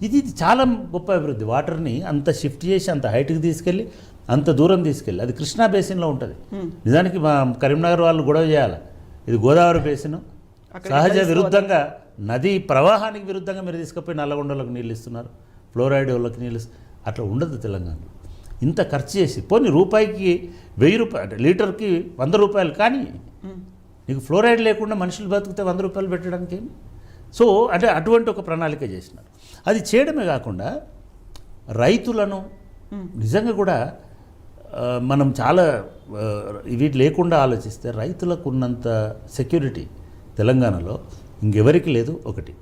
ఇది చాలా గొప్ప అభివృద్ధి. వాటర్ని అంత షిఫ్ట్ చేసి అంత హైట్కి తీసుకెళ్ళి అంత దూరం తీసుకెళ్ళి, అది కృష్ణా బేసిన్లో ఉంటుంది. నిజానికి మా కరీంనగర్ వాళ్ళు గొడవ చేయాలి, ఇది గోదావరి బేసిన్, సహజ విరుద్ధంగా నదీ ప్రవాహానికి విరుద్ధంగా మీరు తీసుకుపోయి నల్లగొండలకు నీళ్ళు ఇస్తున్నారు, ఫ్లోరైడ్ వాళ్ళకి నీళ్ళు అట్లా ఉండదు తెలంగాణలో. ఇంత ఖర్చు చేసి పోనీ రూపాయికి 1000 రూపాయలు, లీటర్కి 100 రూపాయలు, కానీ నీకు ఫ్లోరైడ్ లేకుండా మనుషులు బతికితే 100 రూపాయలు పెట్టడానికి ఏమి? సో అంటే అటువంటి ఒక ప్రణాళిక చేసినారు. అది చేయడమే కాకుండా రైతులను నిజంగా కూడా మనం చాలా వీటి లేకుండా ఆలోచిస్తే రైతులకు ఉన్నంత సెక్యూరిటీ తెలంగాణలో ఇంకెవరికి లేదు. ఒకటి,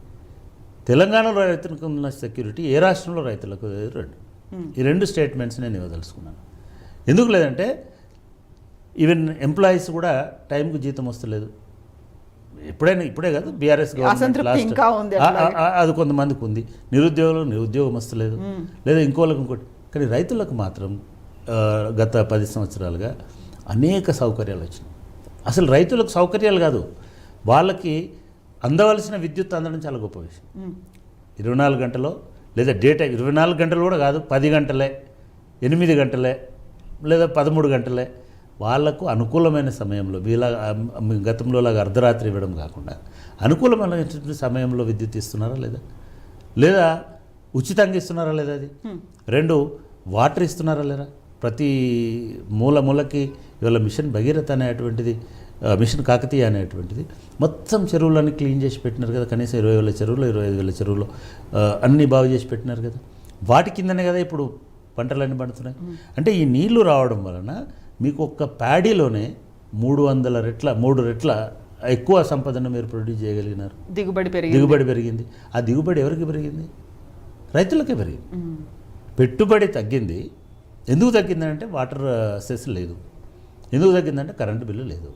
తెలంగాణలో రైతులకు ఉన్న సెక్యూరిటీ ఏ రాష్ట్రంలో రైతులకు లేదు. రెండు, ఈ రెండు స్టేట్మెంట్స్ నేను ఇవ్వదలుచుకున్నాను. ఎందుకు లేదంటే ఈవెన్ ఎంప్లాయీస్ కూడా టైంకు జీతం వస్తలేదు. ఇప్పుడే కాదు, బీఆర్ఎస్ గవర్నమెంట్ అది కొంతమందికి ఉంది. నిరుద్యోగం వస్తలేదు, లేదా ఇంకోటి. కానీ రైతులకు మాత్రం గత 10 సంవత్సరాలుగా అనేక సౌకర్యాలు వచ్చినాయి. అసలు రైతులకు సౌకర్యాలు కాదు, వాళ్ళకి అందవలసిన విద్యుత్ అందడం చాలా గొప్ప విషయం. 24 గంటలో లేదా డే టైం 24 గంటలు కూడా కాదు, 10 గంటలే, 8 గంటలే, లేదా 13 గంటలే వాళ్లకు అనుకూలమైన సమయంలో, గతంలో లాగా అర్ధరాత్రి ఇవ్వడం కాకుండా అనుకూలమైన సమయంలో విద్యుత్ ఇస్తున్నారా లేదా ఉచితంగా ఇస్తున్నారా లేదా? అది రెండు, వాటర్ ఇస్తున్నారా లేదా? ప్రతి మూలకి ఇవాళ మిషన్ భగీరథ అనేటువంటిది, మిషన్ కాకతీయ అనేటువంటిది మొత్తం చెరువులన్నీ క్లీన్ చేసి పెట్టినారు కదా. కనీసం 20,000 చెరువులు, 25,000 చెరువులు అన్నీ బాగు చేసి పెట్టినారు కదా. వాటి కిందనే కదా ఇప్పుడు పంటలన్నీ పండుతున్నాయి. అంటే ఈ నీళ్లు రావడం వలన మీకు ఒక్క ప్యాడీలోనే 3 రెట్ల ఎక్కువ సంపదను మీరు ప్రొడ్యూస్ చేయగలిగినారు. దిగుబడి పెరిగింది. ఆ దిగుబడి ఎవరికి పెరిగింది? రైతులకే పెరిగింది. పెట్టుబడి తగ్గింది. ఎందుకు తగ్గిందంటే వాటర్ సెస్ లేదు. ఎందుకు తగ్గిందంటే కరెంటు బిల్లు లేదు.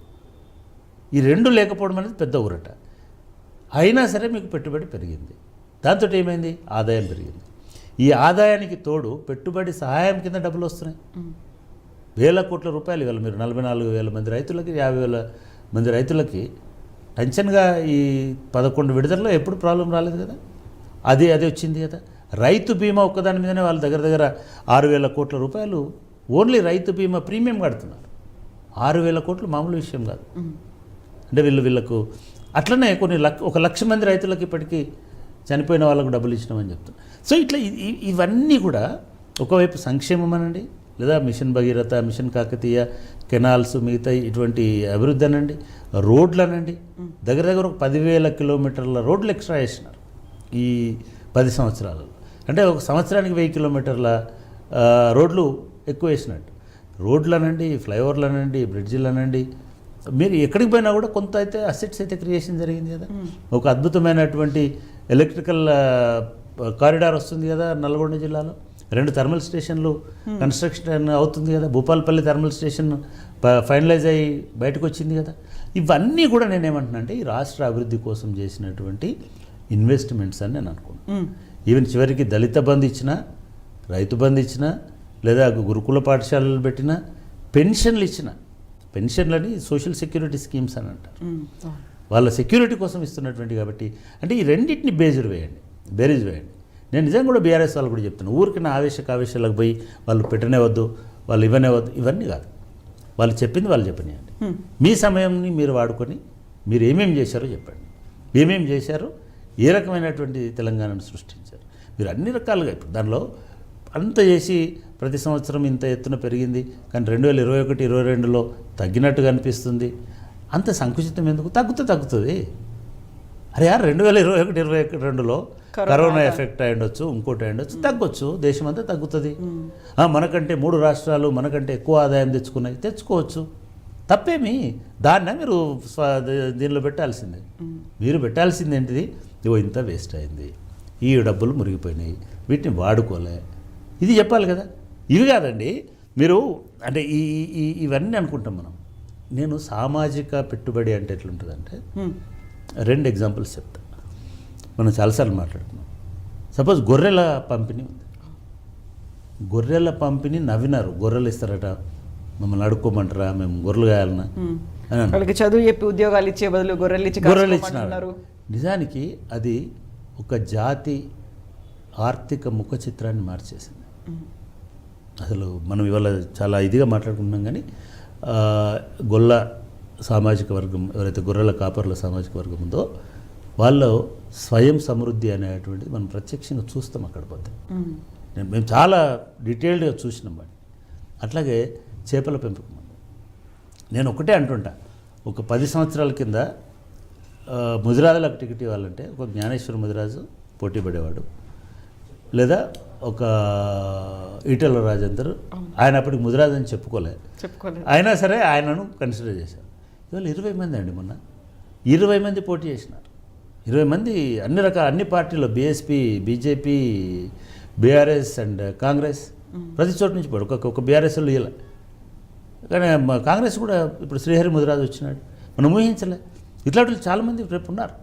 ఈ రెండు లేకపోవడం అనేది పెద్ద ఊరట. అయినా సరే మీకు పెట్టుబడి పెరిగింది. దాంతో ఏమైంది? ఆదాయం పెరిగింది. ఈ ఆదాయానికి తోడు పెట్టుబడి సహాయం కింద డబ్బులు వస్తున్నాయి. 1,000 కోట్ల రూపాయలు ఇవాళ మీరు 44,000 మంది రైతులకి, 50,000 మంది రైతులకి టెన్షన్గా ఈ 11 విడతల్లో ఎప్పుడు ప్రాబ్లం రాలేదు కదా. అది వచ్చింది కదా. రైతు బీమా ఒక్కదాని మీదనే వాళ్ళ దగ్గర 6,000 కోట్ల రూపాయలు ఓన్లీ రైతు బీమా ప్రీమియం కడుతున్నారు. 6,000 కోట్లు మామూలు విషయం కాదు. అంటే వీళ్ళకు అట్లనే 1,00,000 మంది రైతులకు ఇప్పటికీ చనిపోయిన వాళ్ళకు డబ్బులు ఇచ్చినామని చెప్తున్నారు. సో ఇట్లా ఇవన్నీ కూడా ఒకవైపు సంక్షేమం అనండి, లేదా mission Bhagiratha, mission Kakatiya, canals, మిగతా ఇటువంటి అభివృద్ధి అనండి, రోడ్లు అనండి, దగ్గర ఒక 10,000 కిలోమీటర్ల రోడ్లు ఎక్స్ట్రా వేసినారు ఈ 10 సంవత్సరాలలో. అంటే ఒక సంవత్సరానికి 1000 కిలోమీటర్ల రోడ్లు ఎక్కువ వేసినట్టు. రోడ్లు అనండి, ఫ్లైఓవర్లు అనండి, బ్రిడ్జిలు అనండి, మీరు ఎక్కడికి పోయినా కూడా కొంత అయితే అసెట్స్ అయితే క్రియేషన్ జరిగింది కదా. ఒక అద్భుతమైనటువంటి ఎలక్ట్రికల్ కారిడార్ వస్తుంది కదా నల్గొండ జిల్లాలో. 2 థర్మల్ స్టేషన్లు కన్స్ట్రక్షన్ అవుతుంది కదా, భూపాలపల్లి థర్మల్ స్టేషన్ ఫైనలైజ్ అయ్యి బయటకు వచ్చింది కదా. ఇవన్నీ కూడా నేనేమంటున్నా అంటే ఈ రాష్ట్ర అభివృద్ధి కోసం చేసినటువంటి ఇన్వెస్ట్మెంట్స్ అని నేను అనుకుంటున్నాను. ఈవెన్ చివరికి దళిత బంధు ఇచ్చినా, రైతు బంధు ఇచ్చినా, లేదా గురుకుల పాఠశాలలు పెట్టినా, పెన్షన్లు ఇచ్చిన, పెన్షన్లని సోషల్ సెక్యూరిటీ స్కీమ్స్ అని అంటారు, వాళ్ళ సెక్యూరిటీ కోసం ఇస్తున్నటువంటి. కాబట్టి అంటే ఈ రెండింటిని బేరీజ్ వేయండి. నేను నిజంగా కూడా బీఆర్ఎస్ వాళ్ళు కూడా చెప్తున్నాను, ఊరికి నా ఆవేశాలకు పోయి వాళ్ళు పెట్టనేవద్దు, వాళ్ళు ఇవ్వనేవద్దు, ఇవన్నీ కాదు. వాళ్ళు చెప్పింది వాళ్ళు చెప్పనియండి. మీ సమయంని మీరు వాడుకొని మీరు ఏమేమి చేశారో చెప్పండి. ఏమేమి చేశారో, ఏ రకమైనటువంటి తెలంగాణను సృష్టించారు. మీరు అన్ని రకాలుగా ఇప్పుడు దానిలో అంత చేసి ప్రతి సంవత్సరం ఇంత ఎత్తున పెరిగింది, కానీ 2021-22లో తగ్గినట్టుగా అనిపిస్తుంది. అంత సంకుచితం ఎందుకు? తగ్గుతుంది. అరే యార్ 2021-22లో కరోనా ఎఫెక్ట్ అయ్యుండొచ్చు, ఇంకోటి అయ్యుండొచ్చు, తగ్గొచ్చు, దేశం అంతా తగ్గుతుంది. మనకంటే 3 రాష్ట్రాలు మనకంటే ఎక్కువ ఆదాయం తెచ్చుకోవచ్చు, తప్పేమి. దాన్నే మీరు దీనిలో పెట్టాల్సిందే. మీరు పెట్టాల్సింది ఏంటిది? ఇంత వేస్ట్ అయింది, ఈ డబ్బులు మురిగిపోయినాయి, వీటిని వాడుకోలే, ఇది చెప్పాలి కదా. ఇవి కాదండి మీరు అంటే ఇవన్నీ అనుకుంటాం మనం. నేను సామాజిక పెట్టుబడి అంటే ఎట్లుంటుందంటే 2 ఎగ్జాంపుల్స్ చెప్తా. మనం చాలాసార్లు మాట్లాడుకున్నాం. సపోజ్ గొర్రెల పంపిణీ ఉంది. గొర్రెల పంపిణీ నవ్వినారు, గొర్రెలు ఇస్తారట, మమ్మల్ని అడుక్కోమంటారా, మేము గొర్రెలు కాయాలన్నా అని వాళ్ళకి చదువు చెప్పి ఉద్యోగాలు ఇచ్చే బదులు గొర్రెలు ఇచ్చినారు. నిజానికి అది ఒక జాతి ఆర్థిక ముఖ చిత్రాన్ని మార్చేసింది. అసలు మనం ఇవాళ చాలా ఇదిగా మాట్లాడుకుంటున్నాం, కానీ గొల్ల సామాజిక వర్గం, ఎవరైతే గొర్రెల కాపర్ల సామాజిక వర్గం ఉందో వాళ్ళు స్వయం సమృద్ధి అనేటువంటిది మనం ప్రత్యక్షంగా చూస్తాం అక్కడ పోతే. మేము చాలా డీటెయిల్డ్గా చూసినాం వాడిని. అట్లాగే చేపల పెంపకం. నేను ఒకటే అంటుంటా, ఒక 10 సంవత్సరాల కింద ముదిరాజులకు టికెట్ ఇవ్వాలంటే ఒక జ్ఞానేశ్వర ముదిరాజు పోటీ పడేవాడు, లేదా ఒక ఈటెల రాజేందర్, ఆయన అప్పటికి ముదిరాజు అని చెప్పుకోలేదు, అయినా సరే ఆయనను కన్సిడర్ చేశారు. ఇవాళ 20 మంది అండి, మొన్న 20 మంది పోటీ చేసినారు. 20 మంది అన్ని పార్టీల్లో, BSP, BJP, BRS and Congress, ప్రతి చోటు నుంచి పోయాడు. ఒక బీఆర్ఎస్లో ఇలా, కానీ కాంగ్రెస్ కూడా ఇప్పుడు శ్రీహరి ముదిరాజు వచ్చినాడు. మనం ఊహించలే. ఇట్లాంటి చాలామంది రేపు ఉన్నారు.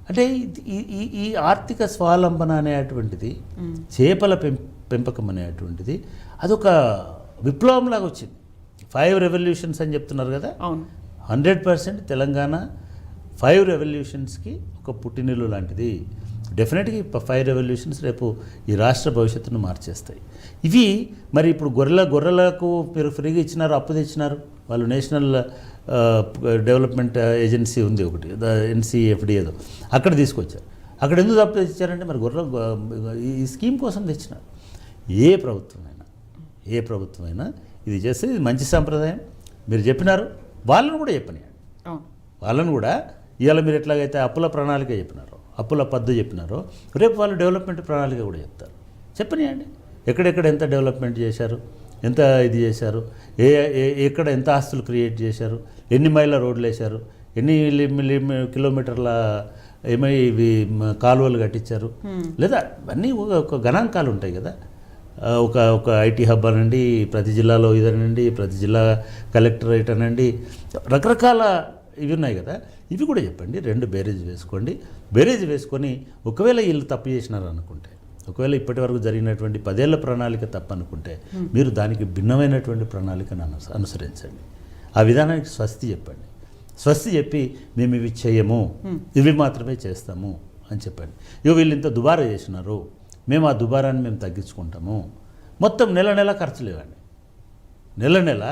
అంటే ఈ ఆర్థిక స్వావలంబన అనేటువంటిది, చేపల పెంపకం అనేటువంటిది అదొక విప్లవంలాగా వచ్చింది. 5 రెవల్యూషన్స్ అని చెప్తున్నారు కదా. 100% తెలంగాణ 5 రెవల్యూషన్స్కి ఒక పుట్టినిల్లు లాంటిది. డెఫినెట్గా 5 రెవల్యూషన్స్ రేపు ఈ రాష్ట్ర భవిష్యత్తును మార్చేస్తాయి. ఇవి మరి ఇప్పుడు గొర్రెలకు మీరు ఫ్రీగా ఇచ్చినారు, అప్పు తెచ్చినారు. వాళ్ళు నేషనల్ డెవలప్మెంట్ ఏజెన్సీ ఉంది ఒకటి, NCFD ఏదో, అక్కడ తీసుకొచ్చారు. అక్కడ ఎందుకు అప్పు తెచ్చారంటే మరి ఈ స్కీమ్ కోసం తెచ్చినారు. ఏ ప్రభుత్వమైనా ఇది చేస్తే ఇది మంచి సాంప్రదాయం. మీరు చెప్పినారు, వాళ్ళను కూడా చెప్పనియండి. వాళ్ళను కూడా ఇవాళ మీరు ఎట్లాగైతే అప్పుల ప్రణాళిక చెప్పినారో, అప్పుల పద్దు చెప్పినారో, రేపు వాళ్ళు డెవలప్మెంట్ ప్రణాళిక కూడా చెప్తారు. చెప్పనియండి, ఎక్కడెక్కడ ఎంత డెవలప్మెంట్ చేశారు, ఎంత ఇది చేశారు, ఎక్కడ ఎంత ఆస్తులు క్రియేట్ చేశారు, ఎన్ని మైళ్ళ రోడ్లు వేశారు, ఎన్ని కిలోమీటర్ల ఇవి కాలువలు కట్టించారు, లేదా అన్నీ ఒక గణాంకాలు ఉంటాయి కదా. ఒక ఐటీ హబ్ అనండి, ప్రతి జిల్లాలో ఇదనండి, ప్రతి జిల్లా కలెక్టరేట్ అనండి, రకరకాల ఇవి ఉన్నాయి కదా. ఇవి కూడా చెప్పండి. 2 బేరేజ్ వేసుకొని ఒకవేళ వీళ్ళు తప్పు చేసినారు అనుకుంటే, ఒకవేళ ఇప్పటి వరకు జరిగినటువంటి 10 ఏళ్ల ప్రణాళిక తప్పనుకుంటే, మీరు దానికి భిన్నమైనటువంటి ప్రణాళికను అనుసరించండి. ఆ విధానానికి స్వస్తి చెప్పండి. స్వస్తి చెప్పి మేము ఇవి చేయము, ఇవి మాత్రమే చేస్తాము అని చెప్పండి. వీళ్ళు ఇంత దుబారా చేసినారు, మేము ఆ దుబారాన్ని మేము తగ్గించుకుంటాము. మొత్తం నెల ఖర్చులు ఇవ్వండి. నెల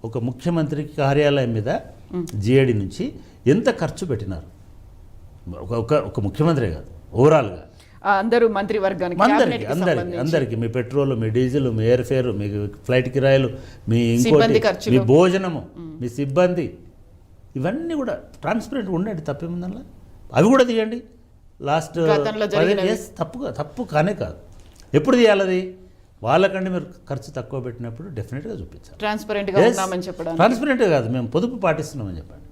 ఒక ముఖ్యమంత్రికి కార్యాలయం మీద GAD నుంచి ఎంత ఖర్చు పెట్టినారు, ఒక ముఖ్యమంత్రే కాదు, ఓవరాల్గా అందరూ మంత్రివర్గానికి, అందరికీ మీ పెట్రోల్, మీ డీజిల్, మీ ఎయిర్ ఫేర్, మీ ఫ్లైట్ కిరాయిలు, మీ ఇంకోటి, మీ భోజనము, మీ సిబ్బంది, ఇవన్నీ కూడా ట్రాన్స్పరెంట్ ఉండండి. తప్పేముందల్లా అవి కూడా తీయండి. లాస్ట్ తప్పు కానే కాదు. ఎప్పుడు తీయాలది? వాళ్ళకంటే మీరు ఖర్చు తక్కువ పెట్టినప్పుడు డెఫినెట్గా చూపించాలి. ట్రాన్స్పరెంట్గా కాదు, మేము పొదుపు పాటిస్తున్నామని చెప్పండి.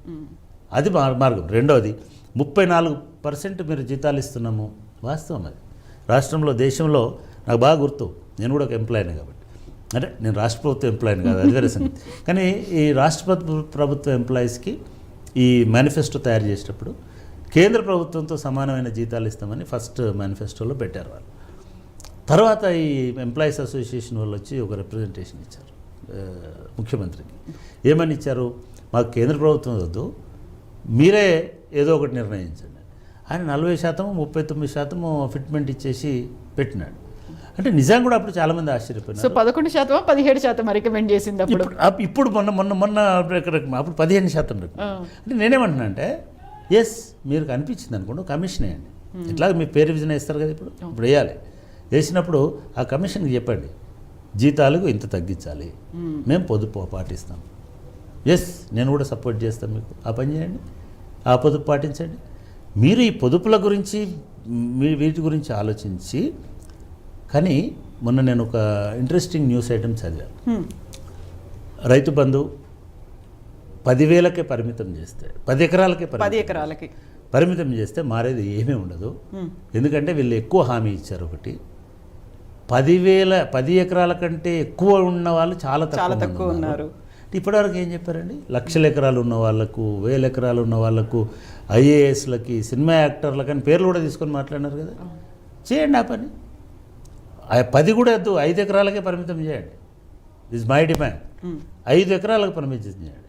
అది మార్గం. రెండవది, 34% మీరు జీతాలు ఇస్తున్నాము. వాస్తవం అది. రాష్ట్రంలో, దేశంలో నాకు బాగా గుర్తు, నేను కూడా ఒక ఎంప్లాయీనే కాబట్టి, అంటే నేను రాష్ట్ర ప్రభుత్వ ఎంప్లాయీని కాదు, అది వేరే సంగతి. కానీ ఈ రాష్ట్ర ప్రభుత్వ ఎంప్లాయీస్కి ఈ మేనిఫెస్టో తయారు చేసేటప్పుడు కేంద్ర ప్రభుత్వంతో సమానమైన జీతాలు ఇస్తామని ఫస్ట్ మేనిఫెస్టోలో పెట్టారు వాళ్ళు. తర్వాత ఈ ఎంప్లాయీస్ అసోసియేషన్ వాళ్ళు వచ్చి ఒక రిప్రజెంటేషన్ ఇచ్చారు ముఖ్యమంత్రికి. ఏమని ఇచ్చారు? మాకు కేంద్ర ప్రభుత్వం వద్దు, మీరే ఏదో ఒకటి నిర్ణయించండి. ఆయన 40%, 39% ఫిట్మెంట్ ఇచ్చేసి పెట్టినాడు. అంటే నిజం కూడా అప్పుడు చాలామంది ఆశ్చర్యపోయినారు. సో 11%, 17% రికమెండ్ చేసింది అప్పుడు. ఇప్పుడు మొన్న అప్పుడు 15% అంటే నేనేమంటున్నా అంటే, ఎస్ మీరు కనిపించింది అనుకోండి, కమిషన్ వేయండి. ఇట్లాగ మీ పేరు విజన్ వేస్తారు కదా, ఇప్పుడు వేయాలి. వేసినప్పుడు ఆ కమిషన్కి చెప్పండి, జీతాలకు ఇంత తగ్గించాలి, మేము పొదుపు పాటిస్తాం. ఎస్ నేను కూడా సపోర్ట్ చేస్తాను, మీకు ఆ పని చేయండి, ఆ పొదుపు పాటించండి. మీరు ఈ పొదుపుల గురించి వీటి గురించి ఆలోచించి. కానీ మొన్న నేను ఒక ఇంట్రెస్టింగ్ న్యూస్ ఐటమ్ చదివాను. రైతు బంధు 10,000కే పరిమితం చేస్తే, 10 ఎకరాలకే 10 ఎకరాలకి పరిమితం చేస్తే మారేది ఏమీ ఉండదు. ఎందుకంటే వీళ్ళు ఎక్కువ హామీ ఇచ్చారు. ఒకటి 10 ఎకరాల కంటే ఎక్కువ ఉన్న వాళ్ళు చాలా తక్కువ ఉన్నారు. ఇప్పటివరకు ఏం చెప్పారండి? లక్షల ఎకరాలు ఉన్న వాళ్ళకు, 1000 ఎకరాలు ఉన్న వాళ్ళకు, ఐఏఎస్లకి, సినిమా యాక్టర్లకి అని పేర్లు కూడా తీసుకొని మాట్లాడినారు కదా. చేయండి ఆ పని. 10 కూడా వద్దు, 5 ఎకరాలకే పరిమితం చేయండి. This my demand. 5 ఎకరాలకు పరిమితం చేయండి.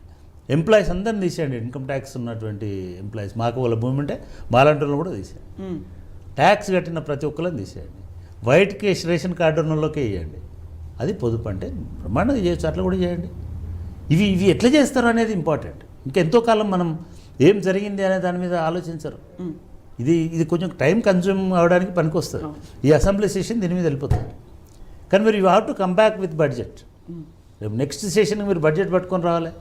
ఎంప్లాయీస్ అందరిని తీసేయండి, ఇన్కమ్ ట్యాక్స్ ఉన్నటువంటి ఎంప్లాయీస్. మాకు వాళ్ళ భూమి ఉంటే మాలాంటి కూడా తీసేయండి. ట్యాక్స్ కట్టిన ప్రతి ఒక్కరిని తీసేయండి. వైట్ కేష్ రేషన్ కార్డు ఉన్నోళ్ళకే వేయండి. అది పొదుపు అంటే బ్రహ్మాండంగా చేయొచ్చు. అట్లా కూడా చేయండి. ఇవి ఎట్లా చేస్తారు అనేది ఇంపార్టెంట్. ఇంకెంతో కాలం మనం ఏం జరిగింది అనే దాని మీద ఆలోచించరు. ఇది కొంచెం టైం కన్జ్యూమ్ అవ్వడానికి పనికొస్తుంది. ఈ అసెంబ్లీ సెషన్ దీని మీద వెళ్ళిపోతుంది. కానీ మీరు you have to come back with budget. రేపు నెక్స్ట్ సెషన్కి మీరు బడ్జెట్ పట్టుకొని రావాలి.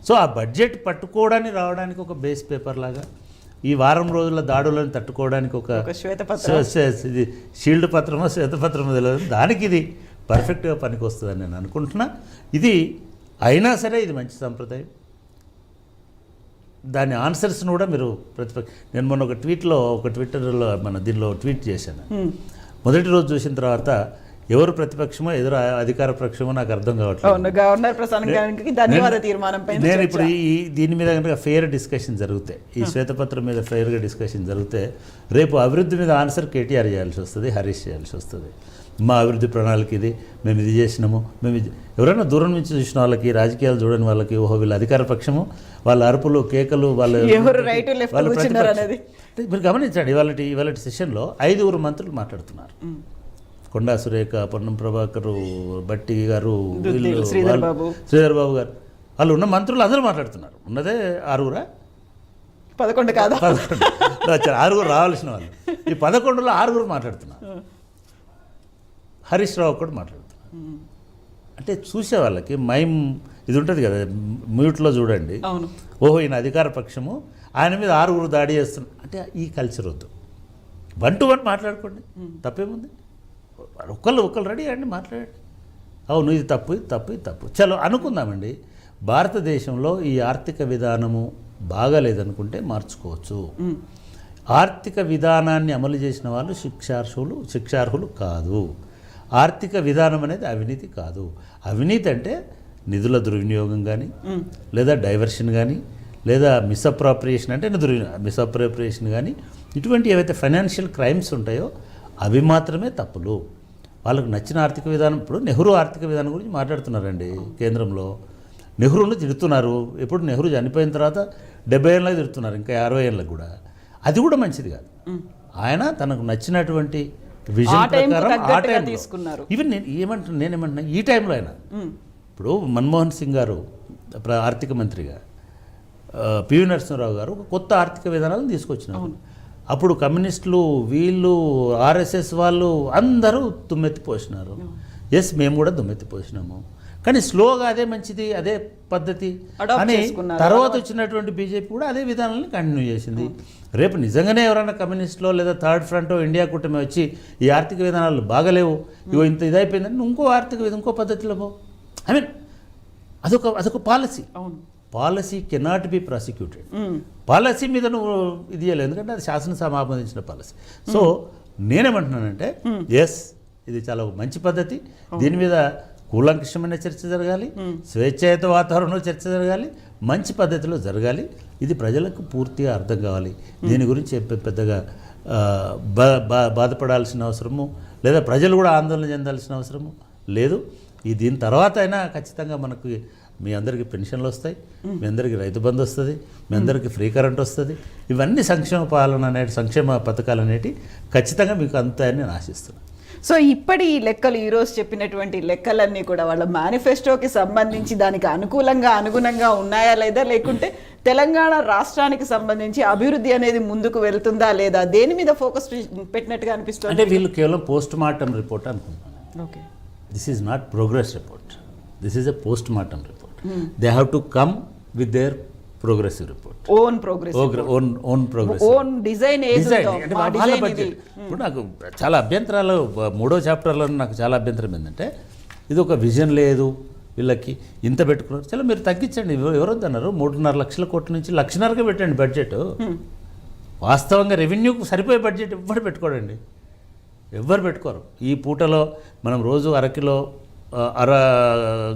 సో ఆ బడ్జెట్ పట్టుకోవడానికి రావడానికి ఒక బేస్ పేపర్ లాగా, ఈ వారం రోజుల దాడులను తట్టుకోవడానికి ఒక ఇది షీల్డ్ పత్రమో శ్వేతపత్రమో తెలియదు, దానికి ఇది పర్ఫెక్ట్గా పనికొస్తుందని నేను అనుకుంటున్నా. ఇది అయినా సరే ఇది మంచి సంప్రదాయం. దాని ఆన్సర్స్ను కూడా మీరు నేను మొన్న ఒక ట్విట్టర్లో దీనిలో ట్వీట్ చేశాను. మొదటి రోజు చూసిన తర్వాత ఎవరు ప్రతిపక్షమో ఎదురు అధికార పక్షమో నాకు అర్థం కావట్లేదు. గవర్నర్ ప్రసంగ గారికి ధన్యవాద తీర్మానంపై నేను ఇప్పుడు దీని మీద కనుక ఫెయిర్ డిస్కషన్ జరిగితే, ఈ శ్వేతపత్రం మీద ఫెయిర్గా డిస్కషన్ జరిగితే, రేపు అభివృద్ధి మీద ఆన్సర్ కేటీఆర్ చేయాల్సి వస్తుంది, హరీష్ చేయాల్సి వస్తుంది. మా అభివృద్ధి ప్రణాళిక ఇది, మేము ఇది చేసినాము, మేము ఇది. ఎవరైనా దూరం నుంచి చూసిన వాళ్ళకి, రాజకీయాలు చూడని వాళ్ళకి, ఓహో వీళ్ళు అధికార పక్షము, వాళ్ళ అరుపులు కేకలు, వాళ్ళు మీరు గమనించండి. ఇవాళ సెషన్లో 5 మంత్రులు మాట్లాడుతున్నారు. కొండా సురేఖ, పొన్నం ప్రభాకర్, బట్టి గారు, శ్రీధర్ బాబు గారు, వాళ్ళు ఉన్న మంత్రులు అందరూ మాట్లాడుతున్నారు. ఉన్నదే 6 11 కాదా? 6 రావాల్సిన వాళ్ళు. ఈ 11లో 6 మాట్లాడుతున్నారు. హరీష్ రావు కూడా మాట్లాడుతున్నారు. అంటే చూసే వాళ్ళకి ఇది ఉంటుంది కదా, మ్యూట్లో చూడండి, ఓహో ఈయన అధికార పక్షము, ఆయన మీద 6 దాడి చేస్తున్నారు. అంటే ఈ కల్చర్ వద్దు. 1 to 1 మాట్లాడుకోండి, తప్పేముంది? ఒకళ్ళు రెడీ అండి, మాట్లాడండి. అవును ఇది తప్పు, ఇది తప్పు, ఇది తప్పు, చలో అనుకుందామండి. భారతదేశంలో ఈ ఆర్థిక విధానము బాగాలేదనుకుంటే మార్చుకోవచ్చు. ఆర్థిక విధానాన్ని అమలు చేసిన వాళ్ళు శిక్షార్హులు కాదు. ఆర్థిక విధానం అనేది అవినీతి కాదు. అవినీతి అంటే నిధుల దుర్వినియోగం కానీ, లేదా డైవర్షన్ కానీ, లేదా మిస్అప్రాప్రియేషన్ అంటే మిస్అప్రాప్రియేషన్ కానీ, ఇటువంటి ఏవైతే ఫైనాన్షియల్ క్రైమ్స్ ఉంటాయో అవి మాత్రమే తప్పులు. వాళ్ళకు నచ్చిన ఆర్థిక విధానం. ఇప్పుడు నెహ్రూ ఆర్థిక విధానం గురించి మాట్లాడుతున్నారండి కేంద్రంలో. నెహ్రూను తిడుతున్నారు. ఎప్పుడు నెహ్రూ చనిపోయిన తర్వాత 70 ఏళ్ళకి తిడుతున్నారు, ఇంకా 60 ఏళ్ళకి కూడా. అది కూడా మంచిది కాదు. ఆయన తనకు నచ్చినటువంటి విజన్ ప్రకారం తీసుకున్నారు. ఈవెన్ నేనేమంటున్నా ఈ టైంలో అయినా, ఇప్పుడు మన్మోహన్ సింగ్ గారు ఆర్థిక మంత్రిగా, పివి నరసింహరావు గారు ఒక కొత్త ఆర్థిక విధానాలను తీసుకొచ్చినారు. అప్పుడు కమ్యూనిస్టులు, వీళ్ళు, ఆర్ఎస్ఎస్ వాళ్ళు అందరూ దుమ్మెత్తిపోసినారు. ఎస్ మేము కూడా దుమ్మెత్తిపోసినాము. కానీ స్లోగా అదే మంచిది, అదే పద్ధతి అని తర్వాత వచ్చినటువంటి బీజేపీ కూడా అదే విధానాలను కంటిన్యూ చేసింది. రేపు నిజంగానే ఎవరైనా కమ్యూనిస్టులో లేదా థర్డ్ ఫ్రంట్ ఇండియా కూటమి వచ్చి ఈ ఆర్థిక విధానాలు బాగలేవు, ఇగో ఇంత ఇదైపోయిందని ఇంకో పద్ధతిలో పో. ఐ మీన్ అదొక policy. Policy cannot be prosecuted. Policy మీద నువ్వు ఇది చేయలేదు, ఎందుకంటే అది శాసనసభ ఆమోదించిన పాలసీ. సో నేనేమంటున్నానంటే, ఎస్ ఇది చాలా ఒక మంచి పద్ధతి. దీని మీద కూలంకషమైన చర్చ జరగాలి, స్వేచ్ఛాయుత వాతావరణంలో చర్చ జరగాలి, మంచి పద్ధతిలో జరగాలి. ఇది ప్రజలకు పూర్తిగా అర్థం కావాలి. దీని గురించి పెద్దగా బాధపడాల్సిన అవసరము లేదా ప్రజలు కూడా ఆందోళన చెందాల్సిన అవసరము లేదు. దీని తర్వాత అయినా ఖచ్చితంగా మనకు మీ అందరికీ పెన్షన్లు వస్తాయి, మీ అందరికీ రైతు బంధు వస్తుంది, మీ అందరికీ ఫ్రీ కరెంట్ వస్తుంది. ఇవన్నీ సంక్షేమ పాలన సంక్షేమ పథకాలు అనేవి ఖచ్చితంగా మీకు అందుతాయని నేను ఆశిస్తున్నాను. సో ఇప్పటి ఈ లెక్కలు ఈరోజు చెప్పినటువంటి లెక్కలన్నీ కూడా వాళ్ళ మేనిఫెస్టోకి సంబంధించి దానికి అనుగుణంగా ఉన్నాయా లేదా, లేకుంటే తెలంగాణ రాష్ట్రానికి సంబంధించి అభివృద్ధి అనేది ముందుకు వెళ్తుందా లేదా, దేని మీద ఫోకస్ పెట్టినట్టుగా అనిపిస్తుంది? అంటే వీళ్ళు కేవలం పోస్ట్ మార్టం రిపోర్ట్ అనుకుంటున్నాను. Okay, this is not progress report, this is a post mortem report. They have to come with their progressive report, own progress, own design అంటే వాళ్ళ బడ్జెట్. ఇప్పుడు నాకు చాలా అభ్యంతరాలు 3వ చాప్టర్లో నాకు చాలా అభ్యంతరం ఏంటంటే ఇది ఒక విజన్ లేదు వీళ్ళకి, ఇంత పెట్టుకున్నారు. చాలా మీరు తగ్గించండి. ఎవరొద్దన్నారు 3.5 లక్షల కోట్ల నుంచి 1.5 లక్షన్నరకే పెట్టండి బడ్జెట్. వాస్తవంగా రెవెన్యూకు సరిపోయే బడ్జెట్ ఎవ్వరు పెట్టుకోడండి, ఎవ్వరు పెట్టుకోరు. ఈ పూటలో మనం రోజు అరకిలో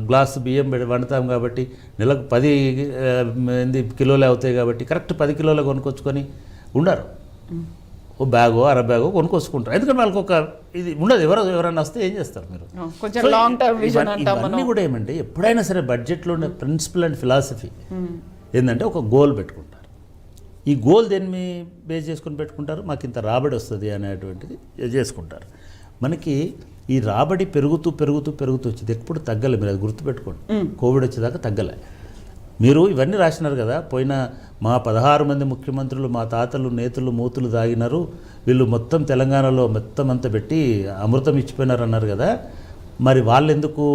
గ్లాసు బియ్యం వండుతాం కాబట్టి నెలకు 10 కిలోలే అవుతాయి కాబట్టి కరెక్ట్ 10 కిలోలు కొనుక్కొచ్చుకొని ఉండరు. ఓ బ్యాగో అర బ్యాగో కొనుక్కొచ్చుకుంటారు. ఎందుకంటే వాళ్ళకి ఒక ఇది ఉండదు. ఎవరైనా వస్తే ఏం చేస్తారు మీరు? కొంచెం లాంగ్ టర్మ్ విజన్ అంటాం. ఇవన్నీ కూడా ఏమంటే ఎప్పుడైనా సరే బడ్జెట్లో ఉండే ప్రిన్సిపల్ అండ్ ఫిలాసఫీ ఏంటంటే ఒక గోల్ పెట్టుకుంటారు. ఈ గోల్ దేన్ని బేస్ చేసుకుని పెట్టుకుంటారు, మాకు ఇంత రాబడి వస్తుంది అనేటువంటిది చేసుకుంటారు. మనకి ఈ రాబడి పెరుగుతూ వచ్చింది, ఎప్పుడు తగ్గలే. మీరు అది గుర్తుపెట్టుకోండి. కోవిడ్ వచ్చేదాకా తగ్గలే. మీరు ఇవన్నీ రాసినారు కదా, పోయిన మా 16 మంది ముఖ్యమంత్రులు మా తాతలు నేతలు మూతులు దాగినారు, వీళ్ళు మొత్తం తెలంగాణలో మొత్తం అంతా పెట్టి అమృతం ఇచ్చిపోయినారు అన్నారు కదా. మరి వాళ్ళు ఎందుకు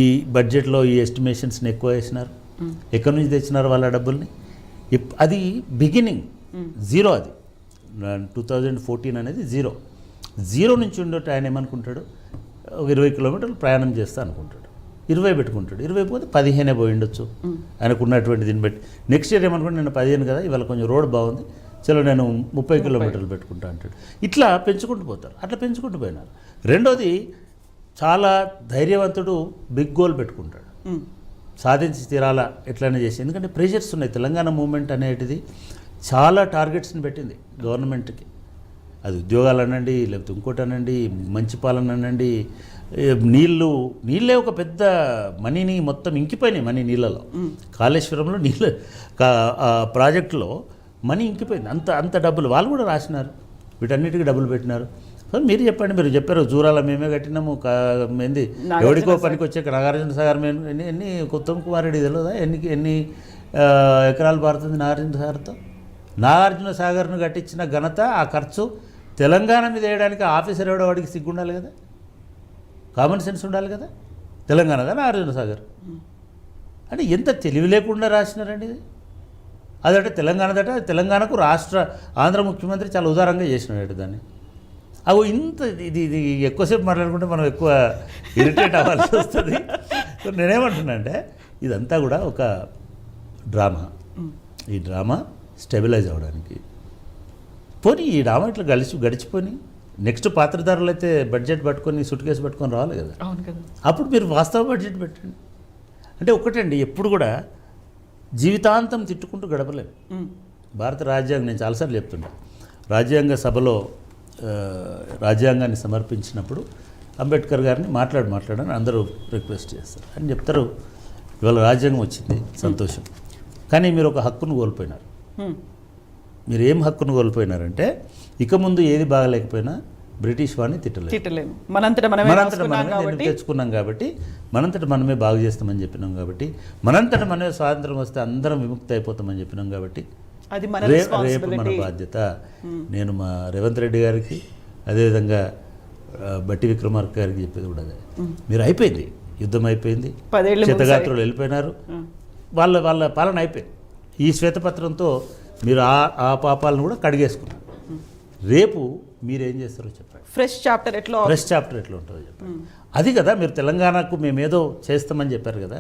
ఈ బడ్జెట్లో ఈ ఎస్టిమేషన్స్ని ఎక్కువ వేసినారు? ఎక్కడి నుంచి తెచ్చినారు వాళ్ళ డబ్బుల్ని? అది బిగినింగ్ జీరో. అది 2014 అనేది జీరో నుంచి ఉండేట ఆయన ఏమనుకుంటాడు, ఒక 20 కిలోమీటర్లు ప్రయాణం చేస్తా అనుకుంటాడు, 20 పెట్టుకుంటాడు. 20 పోతే 15 పోయి ఉండొచ్చు ఆయనకు ఉన్నటువంటి దీన్ని బట్టి. నెక్స్ట్ ఇయర్ ఏమనుకుంటే నేను 15 కదా, ఇవాళ కొంచెం రోడ్ బాగుంది, చలో నేను 30 కిలోమీటర్లు పెట్టుకుంటా అంటాడు. ఇట్లా పెంచుకుంటూ పోతారు. అట్లా పెంచుకుంటూ పోయినారు. రెండోది, చాలా ధైర్యవంతుడు బిగ్ గోల్ పెట్టుకుంటాడు, సాధించి తీరాలా ఎట్లయినా చేసి. ఎందుకంటే ప్రెషర్స్ ఉన్నాయి. తెలంగాణ మూవ్మెంట్ అనేటిది చాలా టార్గెట్స్ని పెట్టింది గవర్నమెంట్కి. అది ఉద్యోగాలు అనండి, లేకపోతే ఇంకోటి అనండి, మంచి పాలన అనండి, నీళ్ళే ఒక పెద్ద మనీని మొత్తం ఇంకిపోయినాయి. మనీ నీళ్ళలో, కాళేశ్వరంలో నీళ్ళ ప్రాజెక్టులో మనీ ఇంకిపోయింది. అంత డబ్బులు వాళ్ళు కూడా రాసినారు, వీటన్నిటికీ డబ్బులు పెట్టినారు. సో మీరు చెప్పండి, మీరు చెప్పారు జూరాల మేమే కట్టినాము, ఏంది ఎవడికో పనికి వచ్చాక నాగార్జున సాగర్ మేము ఎన్ని ఉత్తమ్ కుమార్ రెడ్డి తెలియదా ఎన్ని ఎకరాలు పారుతుంది నాగార్జున సాగర్తో? నాగార్జున సాగర్ను కట్టించిన ఘనత, ఆ ఖర్చు తెలంగాణ మీద వేయడానికి ఆఫీసర్ ఎవడో వాడికి సిగ్గు ఉండాలి కదా, కామన్ సెన్స్ ఉండాలి కదా. తెలంగాణదా నాగార్జున సాగర్ అంటే ఎంత తెలివి లేకుండా రాసినారండి ఇది. అదట తెలంగాణదట, తెలంగాణకు ఆంధ్ర ముఖ్యమంత్రి చాలా ఉదారంగా చేసినాడు దాన్ని. అవి ఇంత ఇది ఎక్కువసేపు మాట్లాడుకుంటే మనం ఎక్కువ ఇరిటేట్ అవ్వాల్సి వస్తుంది. సో నేనేమంటున్నా అంటే ఇదంతా కూడా ఒక డ్రామా. ఈ డ్రామా స్టెబిలైజ్ అవ్వడానికి పోనీ ఈ డ్రామా ఇట్లా గడిచిపోయి నెక్స్ట్ పాత్రధారులు అయితే బడ్జెట్ పట్టుకొని సూట్ కేసు పట్టుకొని రావాలి కదా. అప్పుడు మీరు వాస్తవ బడ్జెట్ పెట్టండి. అంటే ఒకటండి, ఎప్పుడు కూడా జీవితాంతం తిట్టుకుంటూ గడపలేదు. భారత రాజ్యాంగం, నేను చాలాసార్లు చెప్తున్నా, రాజ్యాంగ సభలో రాజ్యాంగాన్ని సమర్పించినప్పుడు అంబేద్కర్ గారిని మాట్లాడని అందరూ రిక్వెస్ట్ చేస్తారు అని చెప్తారు. ఇవాళ రాజ్యాంగం వచ్చింది, సంతోషం, కానీ మీరు ఒక హక్కును కోల్పోయినారు. మీరు ఏం హక్కును కోల్పోయినారంటే, ఇక ముందు ఏది బాగలేకపోయినా బ్రిటిష్ వాడిని తిట్టలేము. మనంతట మనమే తెచ్చుకున్నాం కాబట్టి, మనంతట మనమే బాగు చేస్తామని చెప్పినాం కాబట్టి, మనంతట మనమే స్వాతంత్రం వస్తే అందరం విముక్తి అయిపోతామని చెప్పినాం కాబట్టి, రేపు మన బాధ్యత. నేను మా రేవంత్ రెడ్డి గారికి, అదేవిధంగా బట్టి విక్రమార్క గారికి చెప్పేది కూడా అదే. మీరు అయిపోయింది, యుద్ధం అయిపోయింది, క్షతగాత్రులు వెళ్ళిపోయినారు, వాళ్ళ పాలన అయిపోయింది. ఈ శ్వేతపత్రంతో మీరు ఆ పాపాలను కూడా కడిగేసుకున్నారు. రేపు మీరేం చేస్తారో చెప్పండి. ఫ్రెష్ చాప్టర్ ఎట్లా ఉంటుందో చెప్పండి. అది కదా మీరు తెలంగాణకు మేమేదో చేస్తామని చెప్పారు కదా,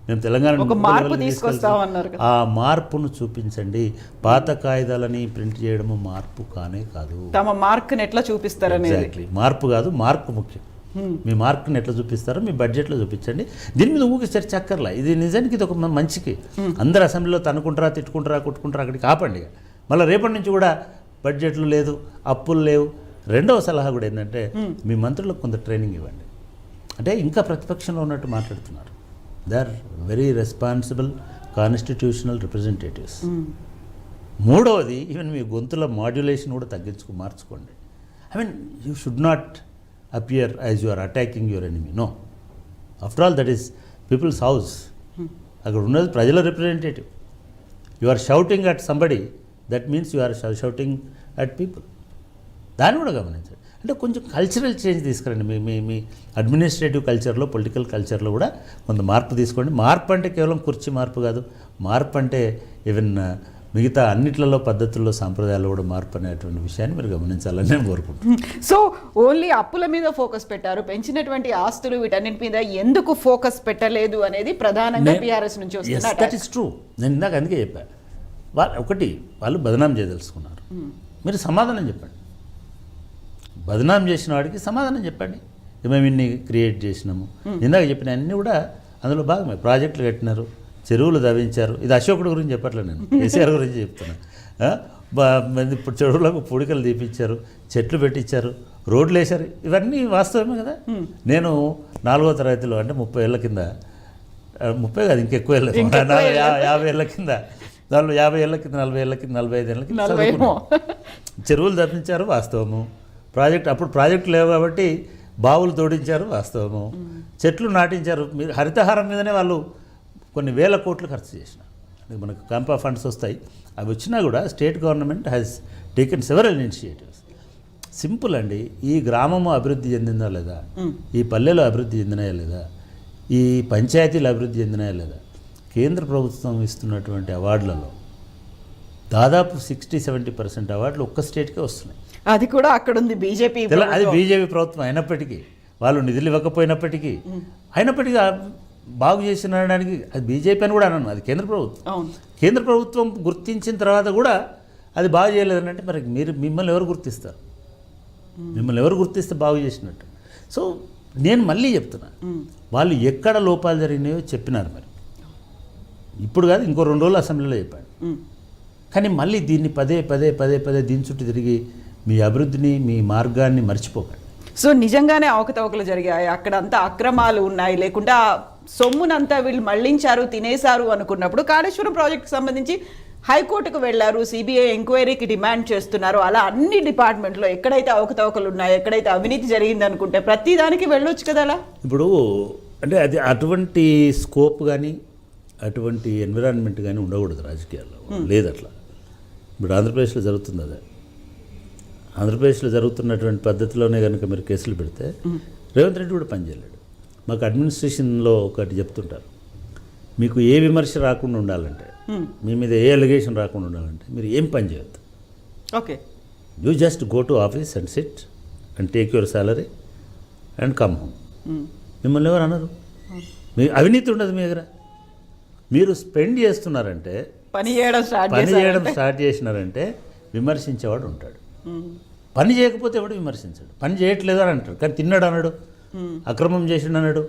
మేము తెలంగాణ ఒక మార్పు తీసుకొస్తామన్నారు కదా. ఆ మార్పును చూపించండి. పాత కాగితాలని ప్రింట్ చేయడము మార్పు కానే కాదు. తమ మార్క్ని ఎట్లా చూపిస్తారనేది ఎగ్జాక్ట్లీ మార్పు కాదు, మార్కు ముఖ్యం. మీ మార్కుని ఎట్లా చూపిస్తారో మీ బడ్జెట్లో చూపించండి. దీని మీద ఊరికి చర్చ అక్కర్లా. ఇది నిజానికి ఇది ఒక మంచికి. అందరు అసెంబ్లీలో తనుకుంటారా, తిట్టుకుంటారా, కొట్టుకుంటారా, అక్కడికి ఆపండి. మళ్ళీ రేపటి నుంచి కూడా బడ్జెట్లు లేదు, అప్పులు లేవు. రెండవ సలహా కూడా ఏంటంటే మీ మంత్రులకు కొంత ట్రైనింగ్ ఇవ్వండి. అంటే ఇంకా ప్రతిపక్షంలో ఉన్నట్టు మాట్లాడుతున్నారు. They are very responsible constitutional representatives. మూడవది, ఈవెన్ మీ గొంతుల మాడ్యులేషన్ కూడా మార్చుకోండి. I mean you should not appear as you are attacking your enemy. No, after all that is people's house. అక్కడ ఉన్నది ప్రజల representative. You are shouting at somebody, that means you are shouting at people. దాన్ని కూడా గమనించండి. అంటే కొంచెం cultural change తీసుకురండి. మీ administrative కల్చర్లో, పొలిటికల్ కల్చర్లో కూడా కొంత మార్పు తీసుకోండి. మార్పు అంటే కేవలం కుర్చీ మార్పు కాదు. మార్పు అంటే ఈవెన్ మిగతా అన్నిట్లలో పద్ధతుల్లో, సాంప్రదాయాల్లో కూడా మార్పు అనేటువంటి విషయాన్ని మీరు గమనించాలని నేను కోరుకుంటున్నాను. సో ఓన్లీ అప్పుల మీద ఫోకస్ పెట్టారు, పెంచినటువంటి ఆస్తులు వీటన్నిటి మీద ఎందుకు ఫోకస్ పెట్టలేదు అనేది ప్రధానంగా టీఆర్ఎస్ నుంచి వస్తున్న దట్ ఈస్ ట్రూ. నేను ఇందాక అందుకే చెప్పాను. వాళ్ళు బదనాం చేయదలుచుకున్నారు. మీరు సమాధానం చెప్పండి. బదనాం చేసిన వాడికి సమాధానం చెప్పండి. మేము ఇన్ని క్రియేట్ చేసినాము. ఇందాక చెప్పిన అన్నీ కూడా అందులో భాగమే. ప్రాజెక్టులు కట్టినారు, చెరువులు తవ్వించారు. ఇది అశోకుడు గురించి చెప్పట్లేదు, నేను కేసీఆర్ గురించి చెప్తున్నాను. ఇప్పుడు చెరువులకు పూడికలు తీపిచ్చారు, చెట్లు పెట్టించారు, రోడ్లు వేశారు. ఇవన్నీ వాస్తవమే కదా. నేను 4వ తరగతిలో, అంటే 30 ఏళ్ళ కింద, 30 కాదు ఇంకెక్కువ ఏళ్ళ, 50 ఏళ్ళ కింద, 50 ఏళ్ళ కింద, 40 ఏళ్ళ కింద, 45 ఏళ్ళ కింద చెరువులు తవ్వించారు, వాస్తవము. అప్పుడు ప్రాజెక్టులు లేవు కాబట్టి బావులు తోడించారు, వాస్తవము. చెట్లు నాటించారు. మీరు హరితహారం మీదనే వాళ్ళు కొన్ని వేల కోట్లు ఖర్చు చేసిన. మనకు కాంపా ఫండ్స్ వస్తాయి. అవి వచ్చినా కూడా state government has taken several initiatives. Simple అండి. ఈ గ్రామము అభివృద్ధి చెందిందా లేదా, ఈ పల్లెలు అభివృద్ధి చెందినాయా లేదా, ఈ పంచాయతీలు అభివృద్ధి చెందినాయా లేదా. కేంద్ర ప్రభుత్వం ఇస్తున్నటువంటి అవార్డులలో దాదాపు 60-70% అవార్డులు ఒక్క స్టేట్కే వస్తున్నాయి. అది కూడా అక్కడ ఉంది బీజేపీ. అది బీజేపీ ప్రభుత్వం అయినప్పటికీ, వాళ్ళు నిధులు ఇవ్వకపోయినప్పటికీ, అయినప్పటికీ బాగు చేసినడానికి అది బీజేపీ అని కూడా అన్నాను, అది కేంద్ర ప్రభుత్వం. కేంద్ర ప్రభుత్వం గుర్తించిన తర్వాత కూడా అది బాగు చేయలేదనంటే మరి మిమ్మల్ని ఎవరు గుర్తిస్తారు? మిమ్మల్ని ఎవరు గుర్తిస్తే బాగు చేసినట్టు? సో నేను మళ్ళీ చెప్తున్నా, వాళ్ళు ఎక్కడ లోపాలు జరిగినాయో చెప్పినారు. మరి ఇప్పుడు కాదు, ఇంకో 2 రోజులు అసెంబ్లీలో చెప్పాడు. కానీ మళ్ళీ దీన్ని పదే దీని చుట్టూ తిరిగి మీ అభివృద్ధిని, మీ మార్గాన్ని మర్చిపోకండి. సో నిజంగానే అవకతవకలు జరిగాయి, అక్కడంతా అక్రమాలు ఉన్నాయి, లేకుండా సొమ్మునంతా వీళ్ళు మళ్లించారు, తినేశారు అనుకున్నప్పుడు కాళేశ్వరం ప్రాజెక్టుకు సంబంధించి హైకోర్టుకు వెళ్లారు, సిబిఐ ఎంక్వైరీకి డిమాండ్ చేస్తున్నారు. అలా అన్ని డిపార్ట్మెంట్లో ఎక్కడైతే అవకతవకలు ఉన్నాయి, ఎక్కడైతే అవినీతి జరిగింది అనుకుంటే ప్రతి దానికి వెళ్ళొచ్చు కదా. అలా ఇప్పుడు అంటే అది అటువంటి స్కోప్ కానీ అటువంటి ఎన్విరాన్మెంట్ కానీ ఉండకూడదు రాజకీయాల్లో. లేదు అట్లా. ఇప్పుడు ఆంధ్రప్రదేశ్లో జరుగుతుంది అదే. ఆంధ్రప్రదేశ్లో జరుగుతున్నటువంటి పద్ధతిలోనే కనుక మీరు కేసులు పెడితే రేవంత్ రెడ్డి కూడా పనిచేయలేడు. మాకు అడ్మినిస్ట్రేషన్లో ఒకటి చెప్తుంటారు, మీకు ఏ విమర్శ రాకుండా ఉండాలంటే, మీ మీద ఏ అలిగేషన్ రాకుండా ఉండాలంటే మీరు ఏం పని చేయొద్దు. Okay, you just go to office and SIT and take your salary and come home. మిమ్మల్ని ఎవరు అన్నారు? మీ అవినీతి ఉండదు మీ దగ్గర. మీరు స్పెండ్ చేస్తున్నారంటే, పని చేయడం స్టార్ట్ చేసినారంటే విమర్శించేవాడు ఉంటాడు. పని చేయకపోతే ఎవడు విమర్శించాడు. పని చేయట్లేదు అని అంటాడు, కానీ తిన్నాడు అన్నాడు, అక్రమం చేసిండు అన్నాడు,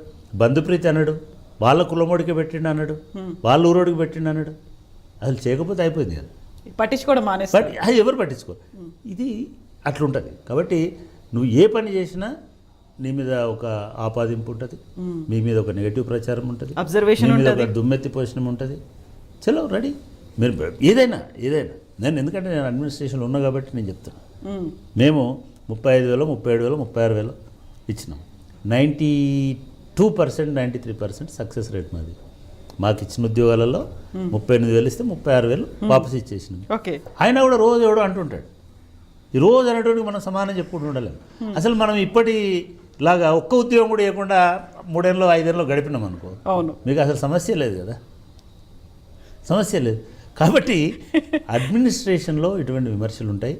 బంధుప్రీతి అన్నాడు, వాళ్ళ కులమోడికి పెట్టిండు అన్నాడు, వాళ్ళ ఊరోడికి పెట్టిండు అన్నాడు. అసలు చేయకపోతే అయిపోయింది కదా, పట్టించుకోవడం మానేసి. అది ఎవరు పట్టించుకో. ఇది అట్లుంటుంది. కాబట్టి నువ్వు ఏ పని చేసినా నీ మీద ఒక ఆపాదింపు ఉంటుంది, మీ మీద ఒక నెగటివ్ ప్రచారం ఉంటుంది, అబ్జర్వేషన్ మీద ఒక దుమ్మెత్తి పోషణం ఉంటుంది. చలో రెడీ. మీరు ఏదైనా నేను ఎందుకంటే నేను అడ్మినిస్ట్రేషన్లో ఉన్నా కాబట్టి నేను చెప్తాను. మేము 35,000, 37,000, 36,000 ఇచ్చినాం. 92%, 93% సక్సెస్ రేట్ మాది. మాకు ఇచ్చిన ఉద్యోగాలలో 38,000 ఇస్తే 36,000 వాపస్ ఇచ్చేసినాం. ఆయన కూడా రోజు ఎవడో అంటుంటాడు. ఈ రోజు అనేటువంటి మనం సమానం చెప్పుకుంటూ ఉండలేము. అసలు మనం ఇలాగా ఒక్క ఉద్యోగం కూడా ఇవ్వకుండా 3 ఏళ్ళు 5 ఏళ్ళు గడిపినాం అనుకో, మీకు అసలు సమస్య లేదు కదా, సమస్య లేదు. కాబట్టి అడ్మినిస్ట్రేషన్లో ఇటువంటి విమర్శలు ఉంటాయి.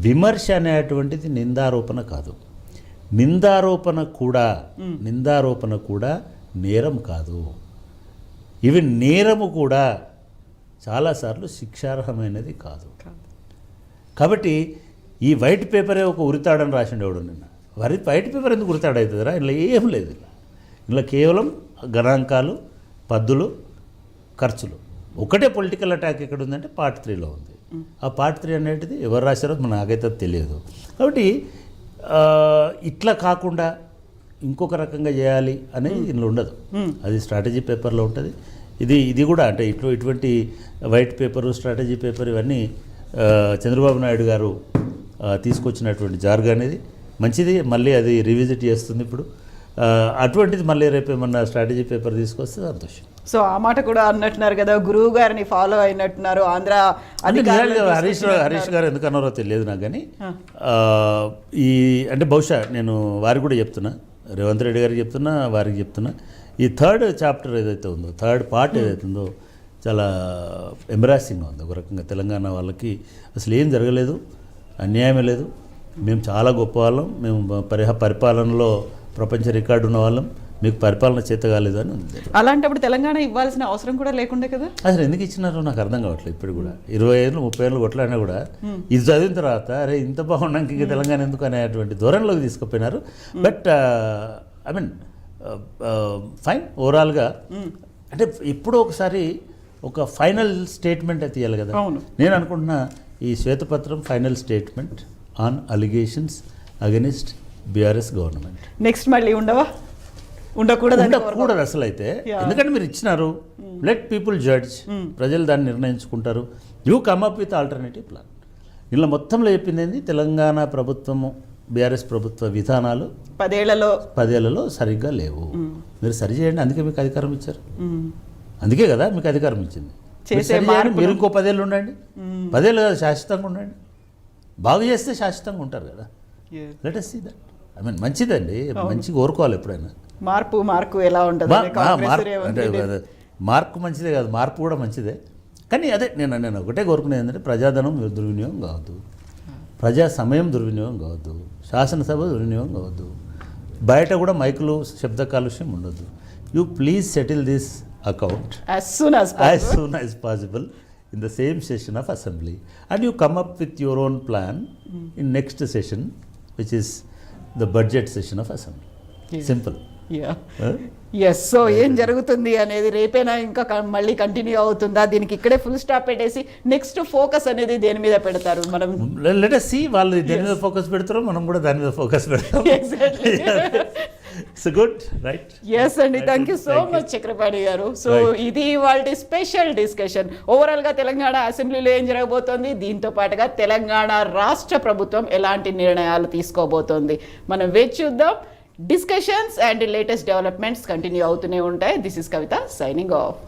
విమర్శ అనేటువంటిది నిందారోపణ కాదు. నిందారోపణ కూడా నేరం కాదు. ఇవి నేరము కూడా చాలాసార్లు శిక్షార్హమైనది కాదు. కాబట్టి ఈ వైట్ పేపరే ఒక ఉరితాడని రాసిండేవాడు నిన్న. వైట్ పేపర్ ఎందుకు ఉరితాడు అవుతుందిరా? ఇలా ఏం లేదు. ఇలా కేవలం గణాంకాలు, పద్దులు, ఖర్చులు. ఒకటే పొలిటికల్ అటాక్ ఎక్కడ ఉందంటే పార్ట్ 3లో ఉంది. ఆ పార్ట్ 3 అనేటిది ఎవరు రాశారో నాకైతే తెలియదు. కాబట్టి ఇట్లా కాకుండా ఇంకొక రకంగా చేయాలి అనేది ఇందులో ఉండదు. అది స్ట్రాటజీ పేపర్లో ఉంటుంది. ఇది కూడా అంటే ఇటువంటి వైట్ పేపరు, స్ట్రాటజీ పేపర్ ఇవన్నీ చంద్రబాబు నాయుడు గారు తీసుకొచ్చినటువంటి జార్గ్ అనేది మంచిది. మళ్ళీ అది రివిజిట్ చేస్తుంది ఇప్పుడు. అటువంటిది మళ్ళీ రేపు ఏమన్నా స్ట్రాటజీ పేపర్ తీసుకొస్తే సంతోషం. సో ఆ మాట కూడా అన్నట్టున్నారు కదా, గురువు గారిని ఫాలో అయినట్టున్నారు ఆంధ్ర హరీష్ గారు ఎందుకు అన్నారో తెలియదు నాకు. కానీ ఈ అంటే బహుశా నేను వారికి కూడా చెప్తున్నా, రేవంత్ రెడ్డి గారికి చెప్తున్నా, వారికి చెప్తున్నా, ఈ 3rd చాప్టర్ ఏదైతే ఉందో, 3rd పార్ట్ ఏదైతే ఉందో చాలా ఎంబరాసింగ్గా ఉంది. ఒక రకంగా తెలంగాణ వాళ్ళకి అసలు ఏం జరగలేదు, అన్యాయమే లేదు, మేము చాలా గొప్ప వాళ్ళం, మేము పరిపాలనలో ప్రపంచ రికార్డు ఉన్న వాళ్ళం, మీకు పరిపాలన చేత కాలేదు అని ఉంది. అలాంటప్పుడు తెలంగాణ ఇవ్వాల్సిన అవసరం కూడా లేకుండే కదా. అసలు ఎందుకు ఇచ్చినారో నాకు అర్థం కావట్లేదు. ఇప్పుడు కూడా 20 ఏళ్ళు 30 ఏళ్ళు కొట్లాడినా కూడా ఇది చదివిన తర్వాత అరే ఇంత బాగున్నాక ఇంక తెలంగాణ ఎందుకు అనేటువంటి ధోరణిలోకి తీసుకుపోయినారు. బట్ ఐ మీన్ ఫైన్ ఓవరాల్గా అంటే ఎప్పుడో ఒకసారి ఒక ఫైనల్ స్టేట్మెంట్ అయితే ఇవ్వాలి కదా. నేను అనుకుంటున్నా ఈ శ్వేతపత్రం final statement on allegations against BRS government. Next మళ్ళీ ఉండకూడదు అసలు అయితే. ఎందుకంటే మీరు ఇచ్చినారు, లెట్ పీపుల్ జడ్జ్, ప్రజలు దాన్ని నిర్ణయించుకుంటారు. You come up with alternative plan. ఇలా మొత్తంలో చెప్పింది ఏంది, తెలంగాణ ప్రభుత్వము బీఆర్ఎస్ ప్రభుత్వ విధానాలు 10 ఏళ్లలో సరిగ్గా లేవు, మీరు సరి చేయండి, అందుకే మీకు అధికారం ఇచ్చారు, అందుకే కదా మీకు అధికారం ఇచ్చింది. మీరు ఇంకో 10 ఏళ్ళు ఉండండి, 10 ఏళ్ళు కదా శాశ్వతంగా ఉండండి, బాగు చేస్తే శాశ్వతంగా ఉంటారు కదా. Let us see that. I mean మంచిదండి, మంచిగా కోరుకోవాలి ఎప్పుడైనా. మార్పు ఎలా ఉంటుంది అంటే మార్పు మంచిదే కాదు, మార్పు కూడా మంచిదే. కానీ అదే నేను ఒకటే కోరుకునేది ఏంటంటే ప్రజాధనం దుర్వినియోగం కావద్దు, ప్రజా సమయం దుర్వినియోగం కావద్దు, శాసనసభ దుర్వినియోగం కావద్దు, బయట కూడా మైకులు శబ్ద కాలుష్యం ఉండొద్దు. You please settle this account as soon as possible in the same session of assembly, and you come up with your own plan in next session, which is the budget session of assembly. Simple. Yes. So ఏం జరుగుతుంది అనేది రేపైనా ఇంకా మళ్ళీ continue అవుతుందా, దీనికి ఇక్కడే full stop పెట్టేసి నెక్స్ట్ ఫోకస్ అనేది దేని మీద పెడతారు మనం? లెట్ us see, వాళ్ళు దేని మీద ఫోకస్ పెడతారో మనం కూడా దాని మీద ఫోకస్ పెడతాం. It's good, right? Yes అండి, thank you so much Chakrapani గారు. సో ఇది వాళ్ళ స్పెషల్ డిస్కషన్. ఓవరాల్ గా తెలంగాణ అసెంబ్లీలో ఏం జరగబోతోంది, దీంతో పాటుగా తెలంగాణ రాష్ట్ర ప్రభుత్వం ఎలాంటి నిర్ణయాలు తీసుకోబోతోంది, మనం వేచి చూద్దాం. Discussions and latest developments continue అవుతూనే ఉంటాయి. This is Kavitha signing off.